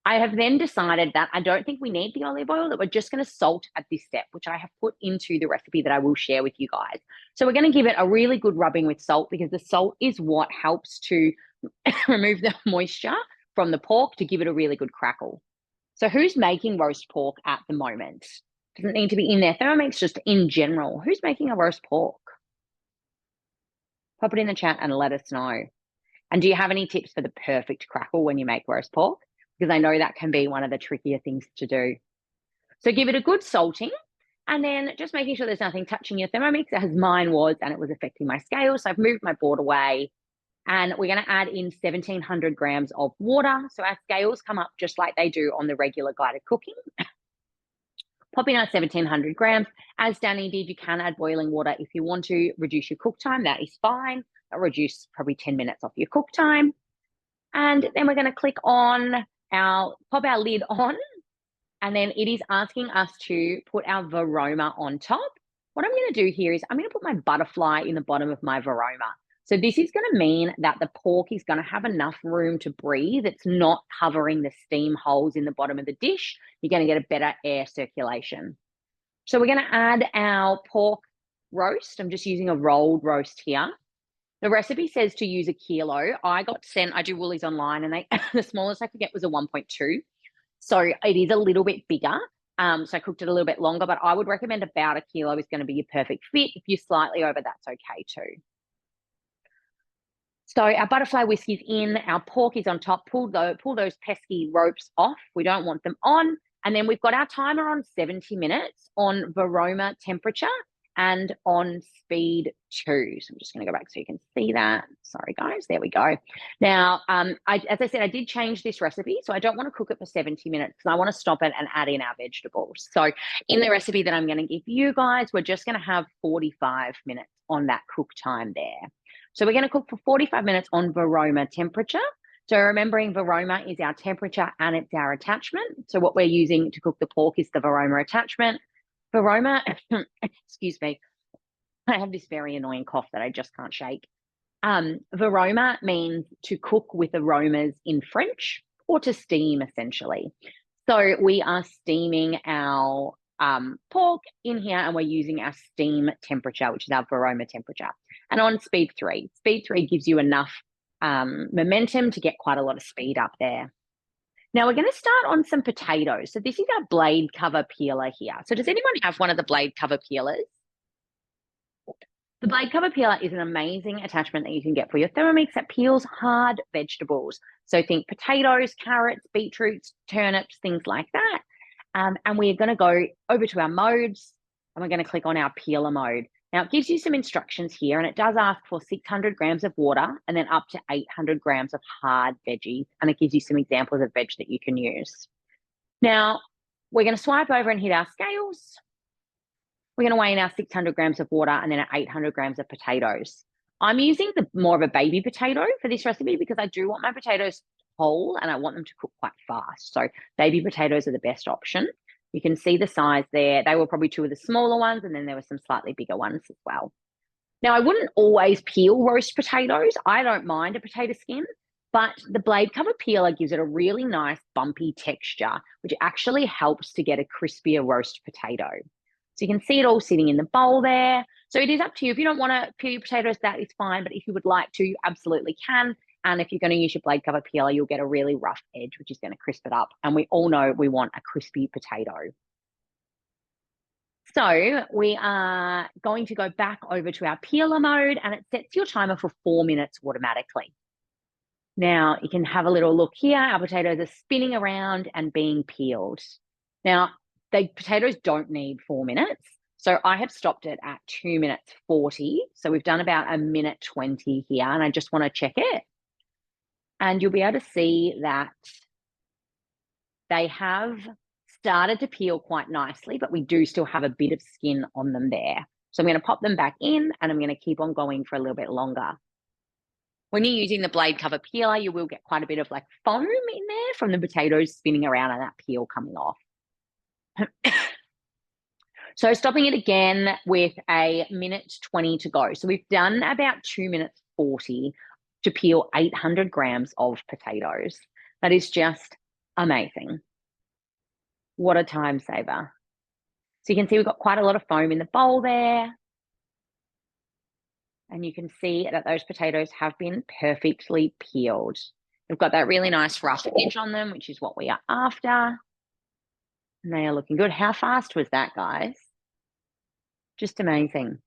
I have then decided that I don't think we need the olive oil, that we're just going to salt at this step, which I have put into the recipe that I will share with you guys. So we're going to give it a really good rubbing with salt because the salt is what helps to remove the moisture from the pork to give it a really good crackle. So who's making roast pork at the moment? Doesn't need to be in their Thermomix, just in general. Who's making a roast pork? Pop it in the chat and let us know. And do you have any tips for the perfect crackle when you make roast pork? Because I know that can be one of the trickier things to do. So give it a good salting and then just making sure there's nothing touching your Thermomix as mine was, and it was affecting my scale. So I've moved my board away and we're going to add in 1,700 grams of water. So our scales come up just like they do on the regular guided cooking. Pop in our 1,700 grams. As Danny did, you can add boiling water if you want to reduce your cook time. That is fine. That'll reduce probably 10 minutes off your cook time. And then we're going to click on pop our lid on. And then it is asking us to put our varoma on top. What I'm going to do here is I'm going to put my butterfly in the bottom of my varoma. So this is going to mean that the pork is going to have enough room to breathe. It's not covering the steam holes in the bottom of the dish. You're going to get a better air circulation. So we're going to add our pork roast. I'm just using a rolled roast here. The recipe says to use 1 kilo. I do Woolies online, and the smallest I could get was a 1.2. So it is a little bit bigger. So I cooked it a little bit longer, but I would recommend about 1 kilo is going to be your perfect fit. If you're slightly over, that's okay too. So our butterfly whiskey's in, our pork is on top. Pull those pesky ropes off. We don't want them on. And then we've got our timer on 70 minutes on varoma temperature and on speed 2. So I'm just going to go back so you can see that. Sorry, guys. There we go. Now, as I said, I did change this recipe. So I don't want to cook it for 70 minutes because I want to stop it and add in our vegetables. So in the recipe that I'm going to give you guys, we're just going to have 45 minutes on that cook time there. So we're going to cook for 45 minutes on varoma temperature. So remembering varoma is our temperature and it's our attachment. So what we're using to cook the pork is the varoma attachment. Varoma, excuse me, I have this very annoying cough that I just can't shake. Varoma means to cook with aromas in French, or to steam essentially. So we are steaming our pork in here and we're using our steam temperature, which is our varoma temperature. and on speed 3. Speed 3 gives you enough momentum to get quite a lot of speed up there. Now we're going to start on some potatoes. So this is our blade cover peeler here. So does anyone have one of the blade cover peelers? The blade cover peeler is an amazing attachment that you can get for your Thermomix that peels hard vegetables. So think potatoes, carrots, beetroots, turnips, things like that. And we're going to go over to our modes and we're going to click on our peeler mode. Now it gives you some instructions here and it does ask for 600 grams of water and then up to 800 grams of hard veggies. And it gives you some examples of veg that you can use. Now we're going to swipe over and hit our scales. We're going to weigh in our 600 grams of water and then our 800 grams of potatoes. I'm using more of a baby potato for this recipe because I do want my potatoes whole and I want them to cook quite fast. So baby potatoes are the best option. You can see the size there. They were probably 2 of the smaller ones and then there were some slightly bigger ones as well. Now, I wouldn't always peel roast potatoes. I don't mind a potato skin, but the blade cover peeler gives it a really nice bumpy texture, which actually helps to get a crispier roast potato. So you can see it all sitting in the bowl there. So it is up to you. If you don't want to peel your potatoes, that is fine. But if you would like to, you absolutely can. And if you're going to use your blade cover peeler, you'll get a really rough edge, which is going to crisp it up. And we all know we want a crispy potato. So we are going to go back over to our peeler mode and it sets your timer for 4 minutes automatically. Now you can have a little look here. Our potatoes are spinning around and being peeled. Now, the potatoes don't need 4 minutes. So I have stopped it at 2 minutes 40. So we've done about 1 minute 20 here and I just want to check it. And you'll be able to see that they have started to peel quite nicely, but we do still have a bit of skin on them there. So I'm going to pop them back in and I'm going to keep on going for a little bit longer. When you're using the blade cover peeler, you will get quite a bit of like foam in there from the potatoes spinning around and that peel coming off. So stopping it again with 1 minute 20 to go. So we've done about 2 minutes 40 to peel 800 grams of potatoes. That is just amazing. What a time saver. So you can see we've got quite a lot of foam in the bowl there. And you can see that those potatoes have been perfectly peeled. We've got that really nice rough edge on them, which is what we are after. And they are looking good. How fast was that, guys? Just amazing.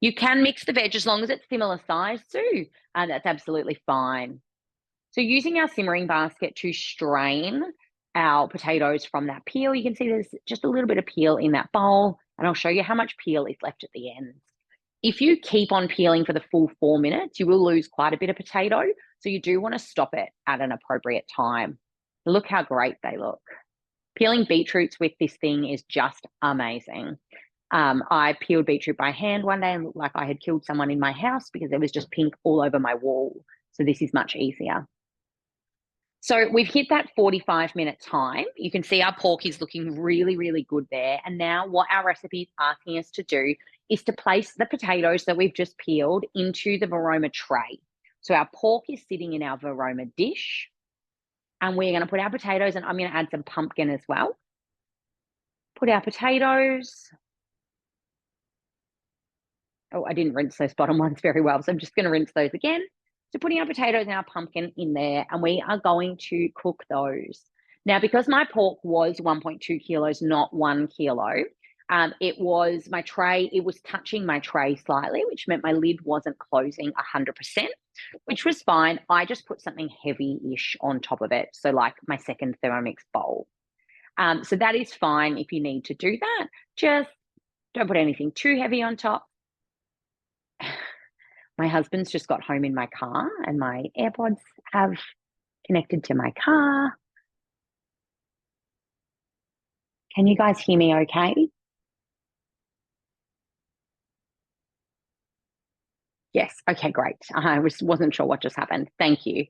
You can mix the veg as long as it's similar size too, and that's absolutely fine. So using our simmering basket to strain our potatoes from that peel, you can see there's just a little bit of peel in that bowl, and I'll show you how much peel is left at the end. If you keep on peeling for the full 4 minutes, you will lose quite a bit of potato, so you do want to stop it at an appropriate time. Look how great they look. Peeling beetroots with this thing is just amazing. I peeled beetroot by hand one day and looked like I had killed someone in my house because there was just pink all over my wall. So this is much easier. So we've hit that 45-minute time. You can see our pork is looking really, really good there. And now what our recipe is asking us to do is to place the potatoes that we've just peeled into the Varoma tray. So our pork is sitting in our Varoma dish. And we're going to put our potatoes, and I'm going to add some pumpkin as well. Put our potatoes. Oh, I didn't rinse those bottom ones very well, so I'm just going to rinse those again. So putting our potatoes and our pumpkin in there, and we are going to cook those. Now, because my pork was 1.2 kilos, not 1 kilo, it was my tray, it was touching my tray slightly, which meant my lid wasn't closing 100%, which was fine. I just put something heavy-ish on top of it, so like my second Thermomix bowl. So that is fine if you need to do that. Just don't put anything too heavy on top. My husband's just got home in my car and my AirPods have connected to my car. Can you guys hear me okay? Yes. Okay, great. I wasn't sure what just happened. Thank you.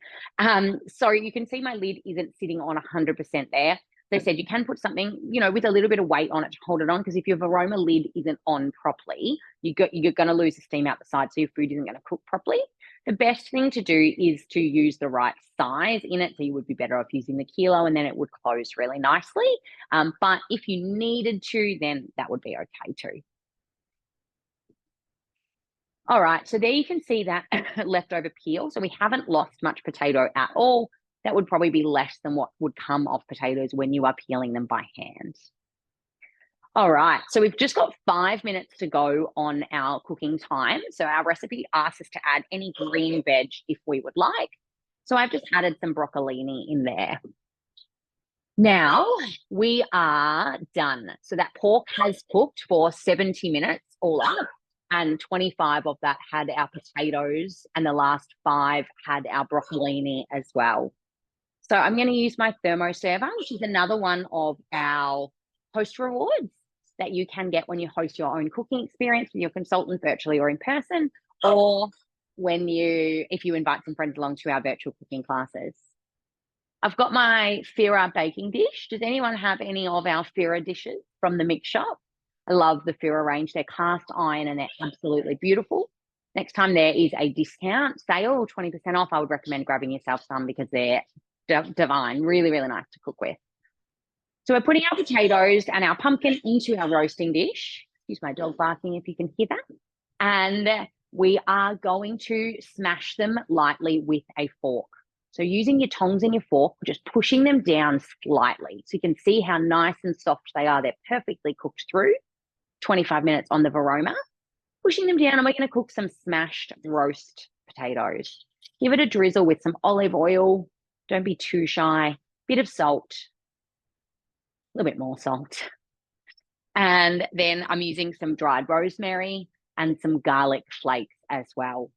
So you can see my lid isn't sitting on 100% there. They said you can put something, with a little bit of weight on it to hold it on, because if your Varoma lid isn't on properly, you're going to lose the steam out the side, so your food isn't going to cook properly. The best thing to do is to use the right size in it, so you would be better off using the kilo, and then it would close really nicely. But if you needed to, then that would be okay too. All right, so there you can see that leftover peel. So we haven't lost much potato at all. That would probably be less than what would come off potatoes when you are peeling them by hand. All right, so we've just got 5 minutes to go on our cooking time. So our recipe asks us to add any green veg if we would like. So I've just added some broccolini in there. Now we are done. So that pork has cooked for 70 minutes all up, and 25 of that had our potatoes, and the last 5 had our broccolini as well. So I'm going to use my thermoserver, which is another one of our host rewards that you can get when you host your own cooking experience with your consultant virtually or in person, or if you invite some friends along to our virtual cooking classes. I've got my Fira baking dish. Does anyone have any of our Fira dishes from the mix shop? I love the Fira range. They're cast iron and they're absolutely beautiful. Next time there is a discount sale, 20% off, I would recommend grabbing yourself some because they're divine, really, really nice to cook with. So we're putting our potatoes and our pumpkin into our roasting dish. Excuse my dog barking if you can hear that. And we are going to smash them lightly with a fork. So using your tongs and your fork, just pushing them down slightly. So you can see how nice and soft they are. They're perfectly cooked through. 25 minutes on the Varoma. Pushing them down, and we're going to cook some smashed roast potatoes. Give it a drizzle with some olive oil. Don't be too shy. Bit of salt. A little bit more salt. And then I'm using some dried rosemary and some garlic flakes as well.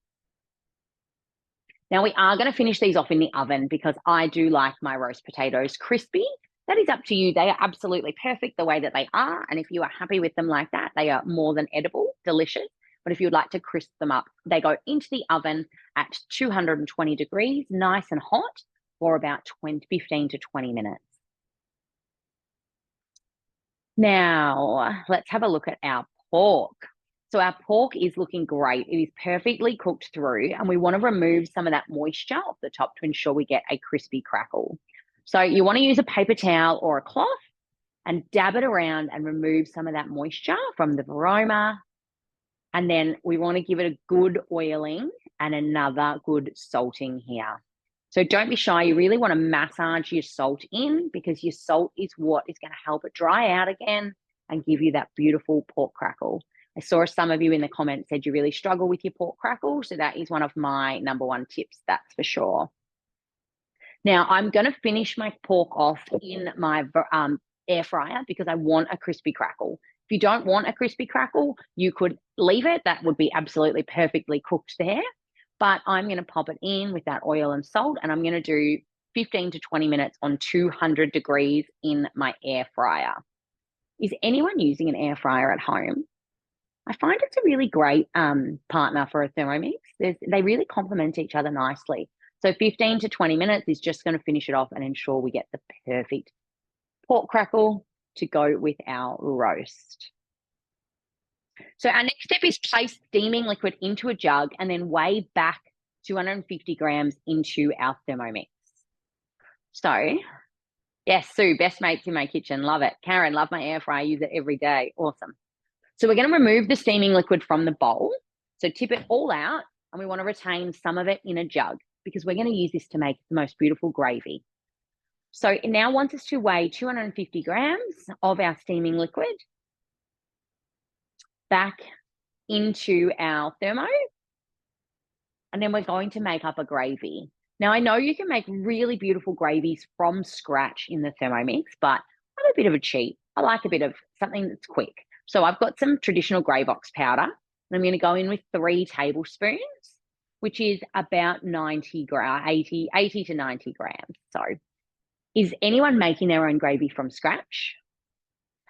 Now we are going to finish these off in the oven because I do like my roast potatoes crispy. That is up to you. They are absolutely perfect the way that they are. And if you are happy with them like that, they are more than edible, delicious. But if you'd like to crisp them up, they go into the oven at 220 degrees, nice and hot, for about 15 to 20 minutes. Now, let's have a look at our pork. So our pork is looking great. It is perfectly cooked through, and we want to remove some of that moisture off the top to ensure we get a crispy crackle. So you want to use a paper towel or a cloth and dab it around and remove some of that moisture from the Varoma. And then we want to give it a good oiling and another good salting here. So don't be shy. You really want to massage your salt in because your salt is what is going to help it dry out again and give you that beautiful pork crackle. I saw some of you in the comments said you really struggle with your pork crackle. So that is one of my #1 tips, that's for sure. Now I'm going to finish my pork off in my air fryer because I want a crispy crackle. If you don't want a crispy crackle, you could leave it. That would be absolutely perfectly cooked there. But I'm going to pop it in with that oil and salt, and I'm going to do 15 to 20 minutes on 200 degrees in my air fryer. Is anyone using an air fryer at home? I find it's a really great partner for a Thermomix. They really complement each other nicely. So 15 to 20 minutes is just going to finish it off and ensure we get the perfect pork crackle to go with our roast. So our next step is place steaming liquid into a jug and then weigh back 250 grams into our Thermomix. So, yes, Sue, best mates in my kitchen. Love it. Karen, love my air fryer. Use it every day. Awesome. So we're going to remove the steaming liquid from the bowl. So tip it all out, and we want to retain some of it in a jug because we're going to use this to make the most beautiful gravy. So it now wants us to weigh 250 grams of our steaming liquid back into our thermo, and then we're going to make up a gravy. Now, I know you can make really beautiful gravies from scratch in the Thermomix, but I'm a bit of a cheat. I like a bit of something that's quick. So I've got some traditional Gravox powder, and I'm going to go in with 3 tablespoons, which is about 80 to 90 grams. So is anyone making their own gravy from scratch?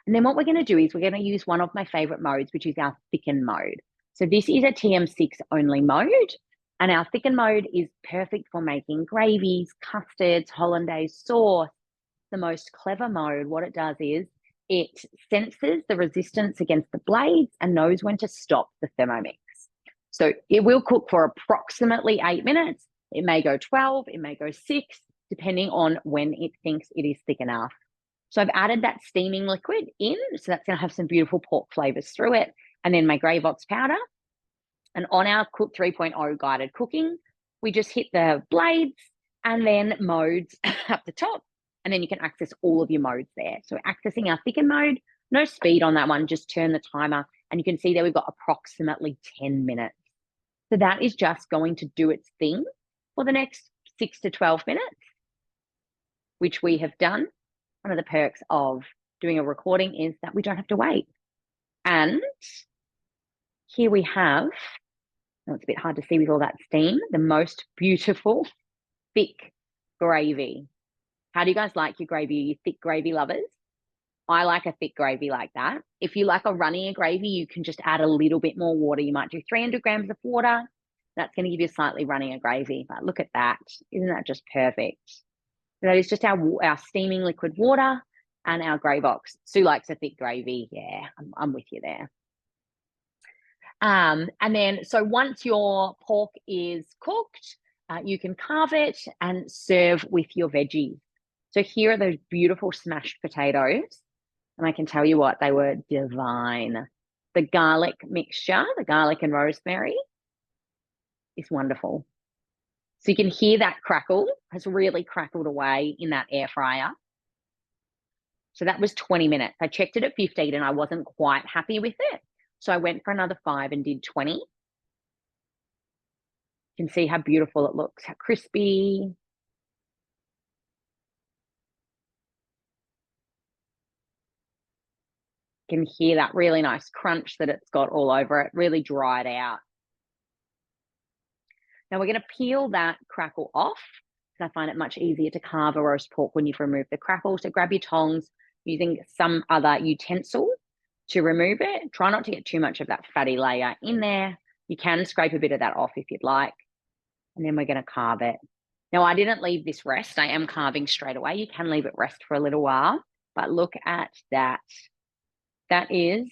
And then what we're going to do is we're going to use one of my favorite modes, which is our thicken mode. So this is a TM6 only mode, and our thicken mode is perfect for making gravies, custards, hollandaise sauce. The most clever mode, what it does is it senses the resistance against the blades and knows when to stop the Thermomix. So it will cook for approximately 8 minutes. It may go 12, it may go 6, depending on when it thinks it is thick enough. So I've added that steaming liquid in, so that's going to have some beautiful pork flavors through it. And then my Gravox powder. And on our Cook 3.0 guided cooking, we just hit the blades and then modes up the top, and then you can access all of your modes there. So accessing our thicken mode, no speed on that one, just turn the timer, and you can see there we've got approximately 10 minutes. So that is just going to do its thing for the next 6 to 12 minutes, which we have done. One of the perks of doing a recording is that we don't have to wait. And here we have, it's a bit hard to see with all that steam, the most beautiful thick gravy. How do you guys like your gravy? Are you thick gravy lovers? I like a thick gravy like that. If you like a runnier gravy, you can just add a little bit more water. You might do 300 grams of water. That's going to give you a slightly runnier gravy. But look at that. Isn't that just perfect? So that is just our steaming liquid water and our grey box. Sue likes a thick gravy. Yeah, I'm with you there. And then, so once your pork is cooked, you can carve it and serve with your veggies. So here are those beautiful smashed potatoes. And I can tell you what, they were divine. The garlic mixture, the garlic and rosemary, is wonderful. So you can hear that crackle has really crackled away in that air fryer. So that was 20 minutes. I checked it at 15 and I wasn't quite happy with it. So I went for another 5 and did 20. You can see how beautiful it looks, how crispy. You can hear that really nice crunch that it's got all over it, really dried out. Now we're going to peel that crackle off because I find it much easier to carve a roast pork when you've removed the crackle. So grab your tongs using some other utensil to remove it. Try not to get too much of that fatty layer in there. You can scrape a bit of that off if you'd like. And then we're going to carve it. Now I didn't leave this rest. I am carving straight away. You can leave it rest for a little while, but look at that. That is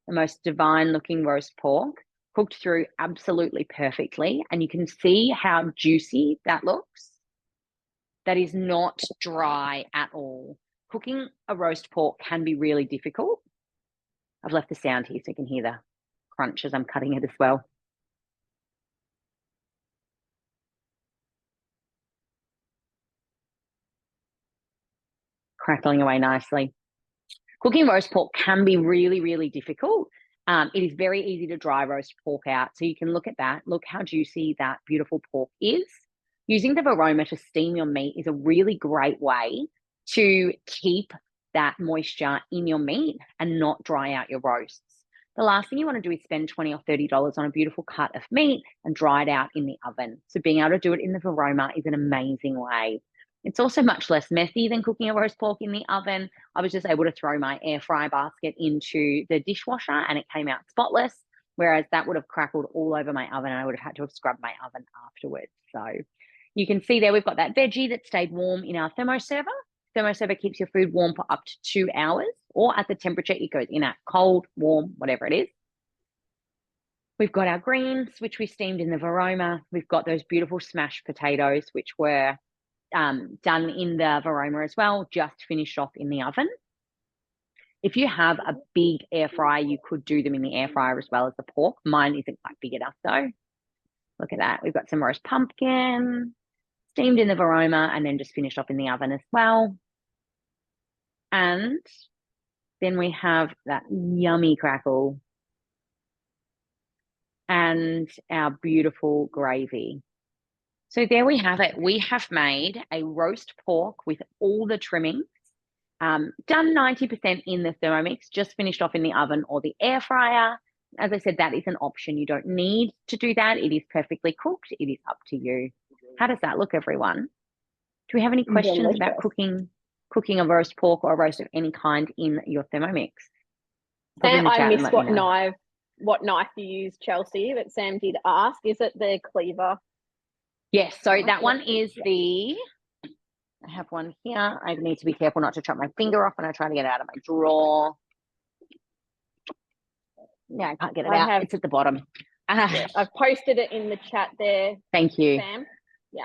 the most divine looking roast pork, cooked through absolutely perfectly. And you can see how juicy that looks. That is not dry at all. Cooking a roast pork can be really difficult. I've left the sound here so you can hear the crunch as I'm cutting it as well. Crackling away nicely. Cooking roast pork can be really, really difficult. It is very easy to dry roast pork out. So you can look at that. Look how juicy that beautiful pork is. Using the Varoma to steam your meat is a really great way to keep that moisture in your meat and not dry out your roasts. The last thing you want to do is spend $20 or $30 on a beautiful cut of meat and dry it out in the oven. So being able to do it in the Varoma is an amazing way. It's also much less messy than cooking a roast pork in the oven. I was just able to throw my air fry basket into the dishwasher and it came out spotless, whereas that would have crackled all over my oven and I would have had to have scrubbed my oven afterwards. So you can see there we've got that veggie that stayed warm in our thermoserver. Thermoserver keeps your food warm for up to 2 hours, or at the temperature it goes in at, cold, warm, whatever it is. We've got our greens, which we steamed in the Varoma. We've got those beautiful smashed potatoes, which were done in the Varoma as well, just finished off in the oven. If you have a big air fryer, you could do them in the air fryer as well as the pork. Mine isn't quite big enough though. Look at that. We've got some roast pumpkin, steamed in the Varoma, and then just finished off in the oven as well. And then we have that yummy crackle and our beautiful gravy. So there we have it. We have made a roast pork with all the trimmings, done 90% in the Thermomix, just finished off in the oven or the air fryer. As I said, that is an option. You don't need to do that. It is perfectly cooked. It is up to you. How does that look, everyone? Do we have any questions about cooking a roast pork or a roast of any kind in your Thermomix? Sam, I missed what knife you use, Chelsea, but Sam did ask, is it the cleaver? Yes, so that one is I have one here. I need to be careful not to chop my finger off when I try to get it out of my drawer. Yeah, I can't get it out. It's at the bottom. I've posted it in the chat there. Thank you. Sam. Yeah.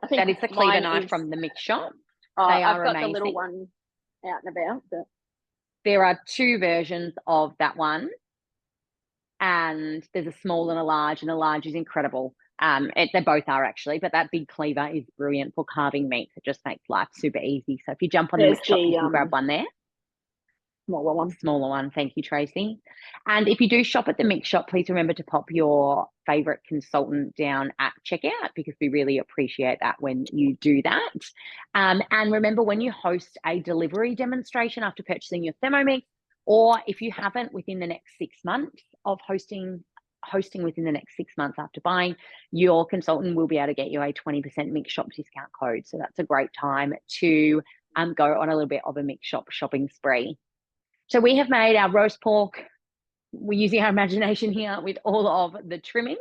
I think that is the cleaver knife from the mix shop. They are amazing. I've got the little one out and about. But... There are 2 versions of that one. and there's a small and a large is incredible. They both are actually, but that big cleaver is brilliant for carving meat. It just makes life super easy. So if you jump on the There's Mix Shop, you the can grab one there. smaller one. Thank you, Tracy. And if you do shop at the Mix Shop, please remember to pop your favorite consultant down at checkout, because we really appreciate that when you do that. And remember, when you host a delivery demonstration after purchasing your Thermomix, or if you haven't within the next 6 months of hosting within the next 6 months after buying, your consultant will be able to get you a 20% Mix Shop discount code. So that's a great time to go on a little bit of a Mix Shop shopping spree. So we have made our roast pork. We're using our imagination here with all of the trimmings.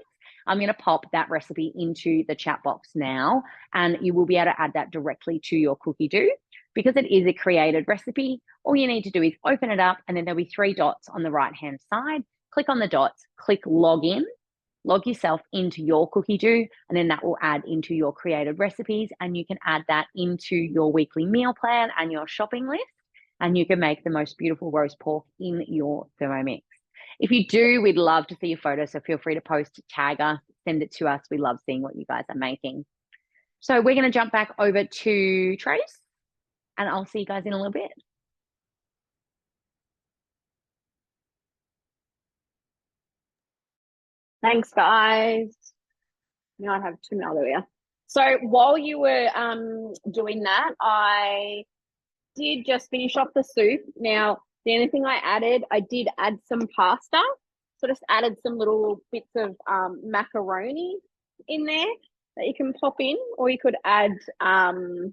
I'm going to pop that recipe into the chat box now, and you will be able to add that directly to your cookie dough. Because it is a created recipe, all you need to do is open it up, and then there'll be 3 dots on the right-hand side. Click on the dots, click log in, log yourself into your cookie dough, and then that will add into your created recipes, and you can add that into your weekly meal plan and your shopping list, and you can make the most beautiful roast pork in your Thermomix. If you do, we'd love to see your photos, so feel free to post, tag us, send it to us. We love seeing what you guys are making. So we're going to jump back over to Trace, and I'll see you guys in a little bit. Thanks, guys. Now I have 2 minutes there. So while you were doing that, I did just finish off the soup. Now, the only thing I did add some pasta. So just added some little bits of macaroni in there that you can pop in, or you could add some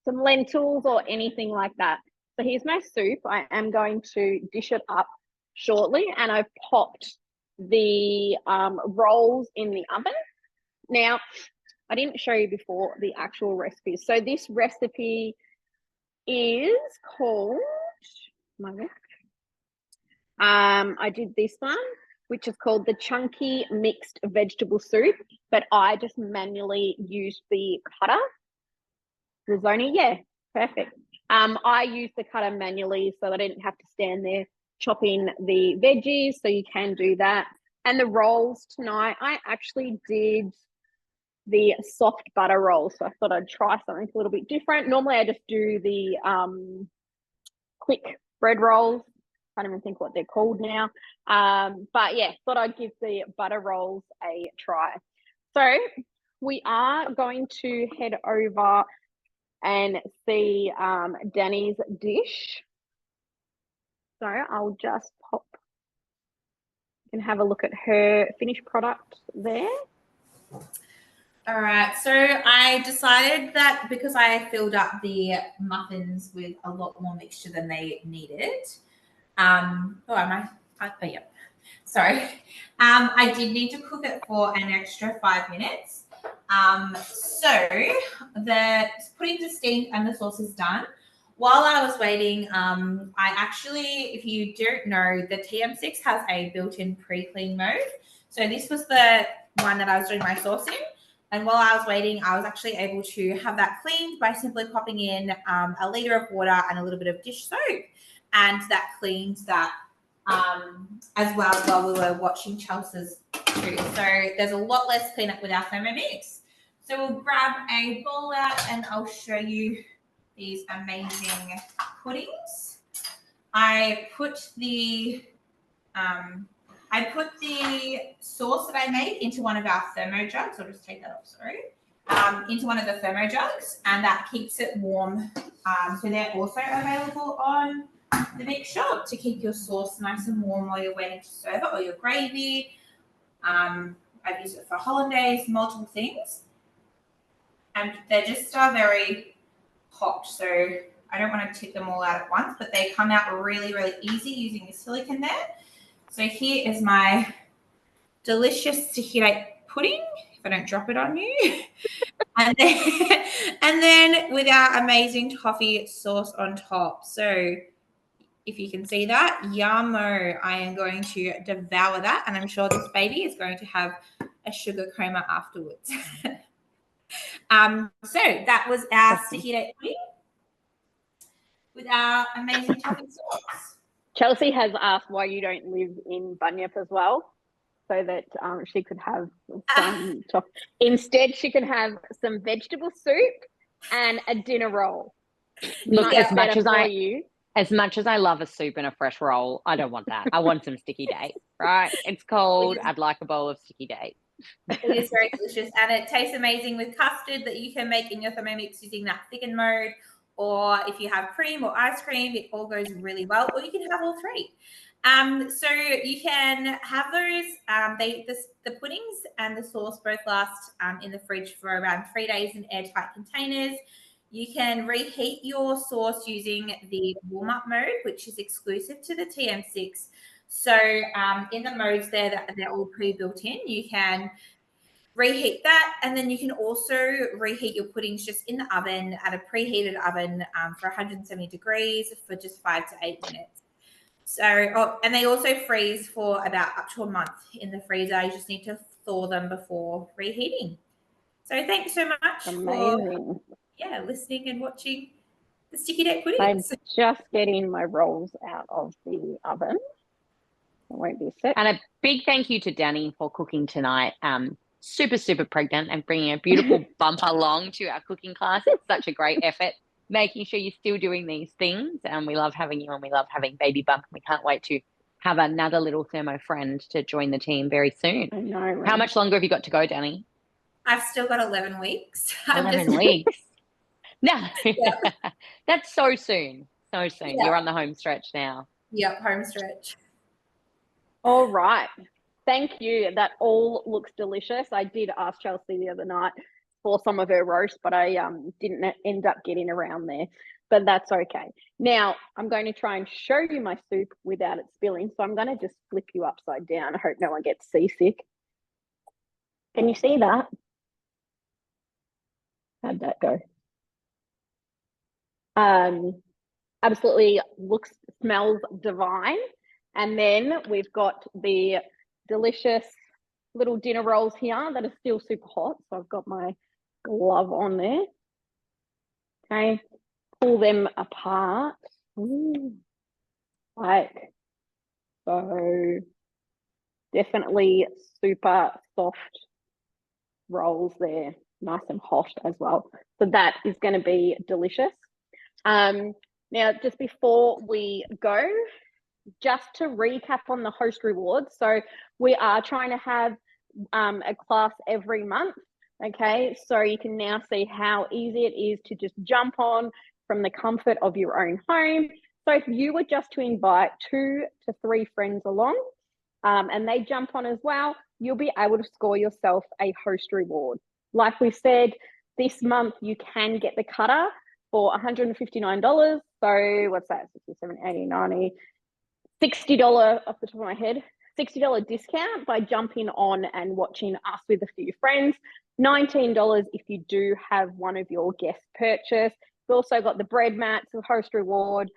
lentils or anything like that. So here's my soup. I am going to dish it up shortly, and I've popped the rolls in the oven. Now, I didn't show you before the actual recipe. So this recipe is called, I did this one, which is called the chunky mixed vegetable soup, but I just manually used the cutter. Risoni, yeah, perfect. I used the cutter manually, so I didn't have to stand there chopping the veggies, so you can do that. And the rolls tonight, I actually did the soft butter roll, so I thought I'd try something a little bit different. Normally I just do the quick bread rolls. I can't even think what they're called now, but yeah, thought I'd give the butter rolls a try. So we are going to head over and see Danny's dish. So I'll just pop, you can have a look at her finished product there. All right, so I decided that because I filled up the muffins with a lot more mixture than they needed. Sorry. I did need to cook it for an extra 5 minutes. So the putting to steam and the sauce is done. While I was waiting, I actually, if you don't know, the TM6 has a built-in pre-clean mode. So this was the one that I was doing my sauce in. And while I was waiting, I was actually able to have that cleaned by simply popping in a liter of water and a little bit of dish soap. And that cleaned that as well while we were watching Chelsea's too. So there's a lot less cleanup with our Thermomix. So we'll grab a bowl out and I'll show you these amazing puddings. I put the sauce that I made into one of our thermo jugs. I'll just take that off, sorry. Into one of the thermo jugs, and that keeps it warm. So they're also available on the Mix Shop to keep your sauce nice and warm while you're waiting to serve it, or your gravy. I've used it for hollandaise, multiple things. And they're just very hot, so I don't want to tip them all out at once, but they come out really, really easy using the silicone there. So here is my delicious tahini pudding, if I don't drop it on you. and then with our amazing toffee sauce on top. So if you can see that, yummo. I am going to devour that, and I'm sure this baby is going to have a sugar coma afterwards. So that was our tahini pudding with our amazing toffee sauce. Chelsea has asked why you don't live in Bunyip as well, so that she could have some. Instead, she can have some vegetable soup and a dinner roll. Look, Much better for you. As much as I love a soup and a fresh roll, I don't want that. I want some sticky date, right? It's cold. I'd like a bowl of sticky date. It is very delicious, and it tastes amazing with custard that you can make in your Thermomix using that thicken mode, or if you have cream or ice cream, it all goes really well, or you can have all three. So you can have those. The puddings and the sauce both last in the fridge for around 3 days in airtight containers. You can reheat your sauce using the warm-up mode, which is exclusive to the TM6. So in the modes there, that they're all pre-built in, you can reheat that, and then you can also reheat your puddings just in the oven at a preheated oven for 170 degrees for just 5 to 8 minutes. So, and they also freeze for about up to a month in the freezer. You just need to thaw them before reheating. So thanks so much Amazing. for listening and watching the Sticky Date I'm puddings. just getting my rolls out of the oven. It won't be set. And a big thank you to Danny for cooking tonight. Super, super pregnant and bringing a beautiful bumper along to our cooking class. It's such a great effort, making sure you're still doing these things. And we love having you, and we love having baby bump. We can't wait to have another little thermo friend to join the team very soon. I know, right? How much longer have you got to go, Danny? I've still got 11 weeks. 11 weeks. No, Yeah. That's so soon. So soon. Yeah. You're on the home stretch now. Yep, home stretch. All right. Thank you. That all looks delicious. I did ask Chelsea the other night for some of her roast, but I didn't end up getting around there. But that's okay. Now, I'm going to try and show you my soup without it spilling. So I'm going to just flip you upside down. I hope no one gets seasick. Can you see that? How'd that go? Absolutely smells divine. And then we've got the delicious little dinner rolls here that are still super hot. So I've got my glove on there. Okay, pull them apart. Ooh. Like so. Definitely super soft rolls there, nice and hot as well. So that is going to be delicious. Now, just before we go, just to recap on the host rewards. So we are trying to have a class every month. Okay, so you can now see how easy it is to just jump on from the comfort of your own home. So if you were just to invite 2 to 3 friends along and they jump on as well, you'll be able to score yourself a host reward. Like we said, this month you can get the cutter for $159. So what's that? 67, 80, 90, $60 off the top of my head, $60 discount by jumping on and watching us with a few friends. $19 if you do have one of your guests purchase. We've also got the bread mats, the host reward,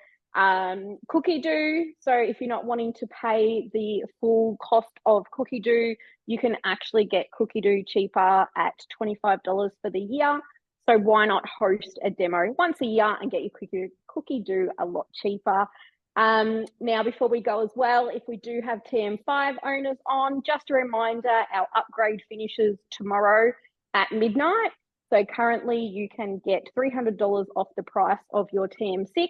cookie dough. So if you're not wanting to pay the full cost of cookie dough, you can actually get cookie dough cheaper at $25 for the year. So why not host a demo once a year and get your cookie dough a lot cheaper? Now, before we go as well, if we do have TM5 owners on, just a reminder, our upgrade finishes tomorrow at midnight. So currently you can get $300 off the price of your TM6,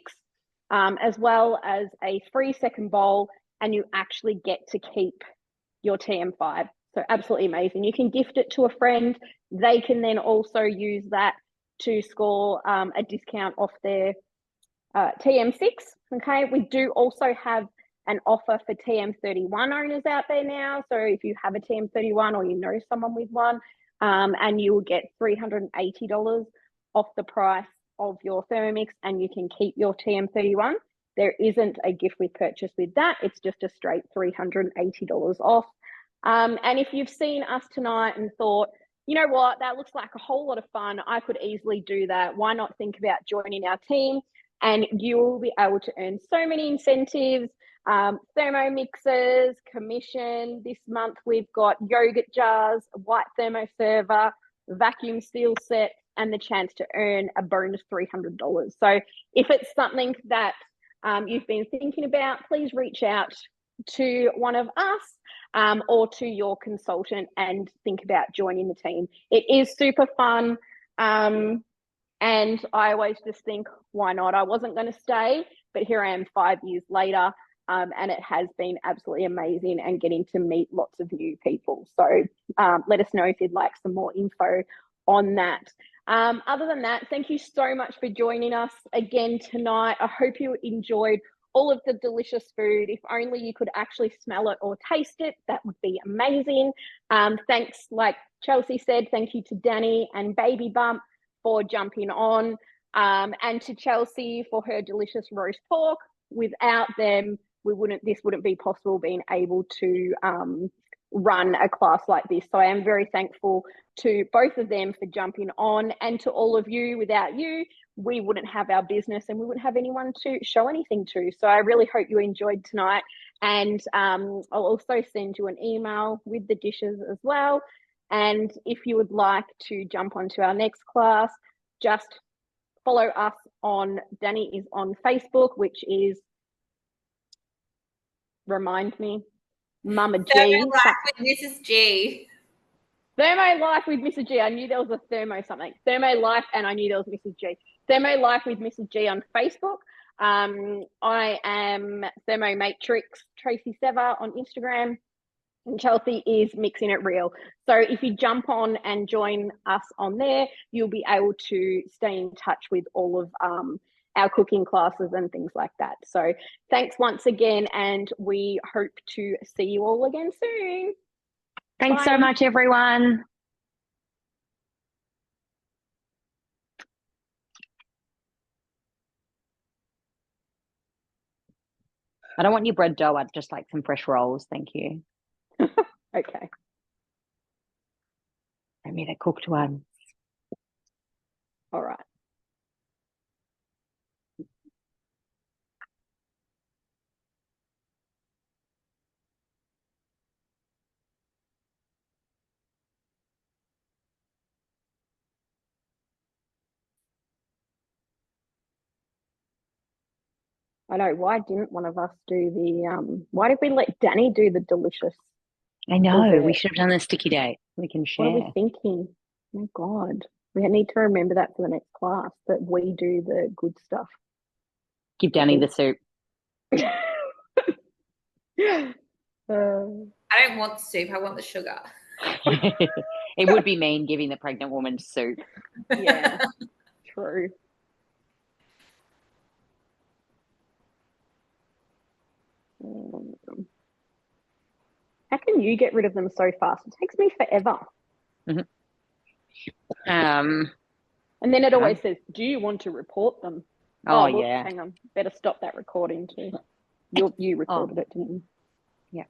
as well as a free second bowl, and you actually get to keep your TM5. So absolutely amazing. You can gift it to a friend. They can then also use that to score a discount off their TM6. Okay, we do also have an offer for TM31 owners out there now. So if you have a TM31 or you know someone with one, and you will get $380 off the price of your Thermomix, and you can keep your TM31. There isn't a gift with purchase with that. It's just a straight $380 off. And if you've seen us tonight and thought, you know what, that looks like a whole lot of fun, I could easily do that. Why not think about joining our team? And you will be able to earn so many incentives, Thermomixes, commission. This month we've got yogurt jars, white thermo server, vacuum seal set, and the chance to earn a bonus $300. So if it's something that you've been thinking about, please reach out to one of us or to your consultant and think about joining the team. It is super fun. And I always just think, why not? I wasn't going to stay, but here I am 5 years later. And it has been absolutely amazing and getting to meet lots of new people. So let us know if you'd like some more info on that. Other than that, thank you so much for joining us again tonight. I hope you enjoyed all of the delicious food. If only you could actually smell it or taste it, that would be amazing. Thanks, like Chelsea said, thank you to Danny and Baby Bump for jumping on, and to Chelsea for her delicious roast pork. Without them, this wouldn't be possible, being able to run a class like this. So I am very thankful to both of them for jumping on, and to all of you. Without you, we wouldn't have our business and we wouldn't have anyone to show anything to. So I really hope you enjoyed tonight, and I'll also send you an email with the dishes as well. And if you would like to jump onto our next class, just follow us on, Danny is on Facebook, which is, remind me, Mama G. Thermo Life with Mrs. G. Thermo Life with Mrs. G. I knew there was a Thermo something. Thermo Life, and I knew there was Mrs. G. Thermo Life with Mrs. G on Facebook. I am Thermo Matrix Tracy Sever on Instagram. And Chelsea is Mixing It Real. So if you jump on and join us on there, you'll be able to stay in touch with all of our cooking classes and things like that. So thanks once again, and we hope to see you all again soon. Thanks Bye. so much, everyone. I don't want your bread dough. I'd just like some fresh rolls. Thank you. Okay. I mean, a cooked one. All right. I know, why didn't one of us do the why did we let Danny do the delicious? I know. dessert? We should have done the sticky date. We can share. What are we thinking? Oh my God. We need to remember that for the next class, that we do the good stuff. Give Danny the soup. I don't want soup. I want the sugar. It would be mean giving the pregnant woman soup. Yeah, true. How can you get rid of them so fast? It takes me forever. Mm-hmm. And then it always says, do you want to report them? Oh, look, yeah. hang on. Better stop that recording too. You recorded it, didn't you? Yeah.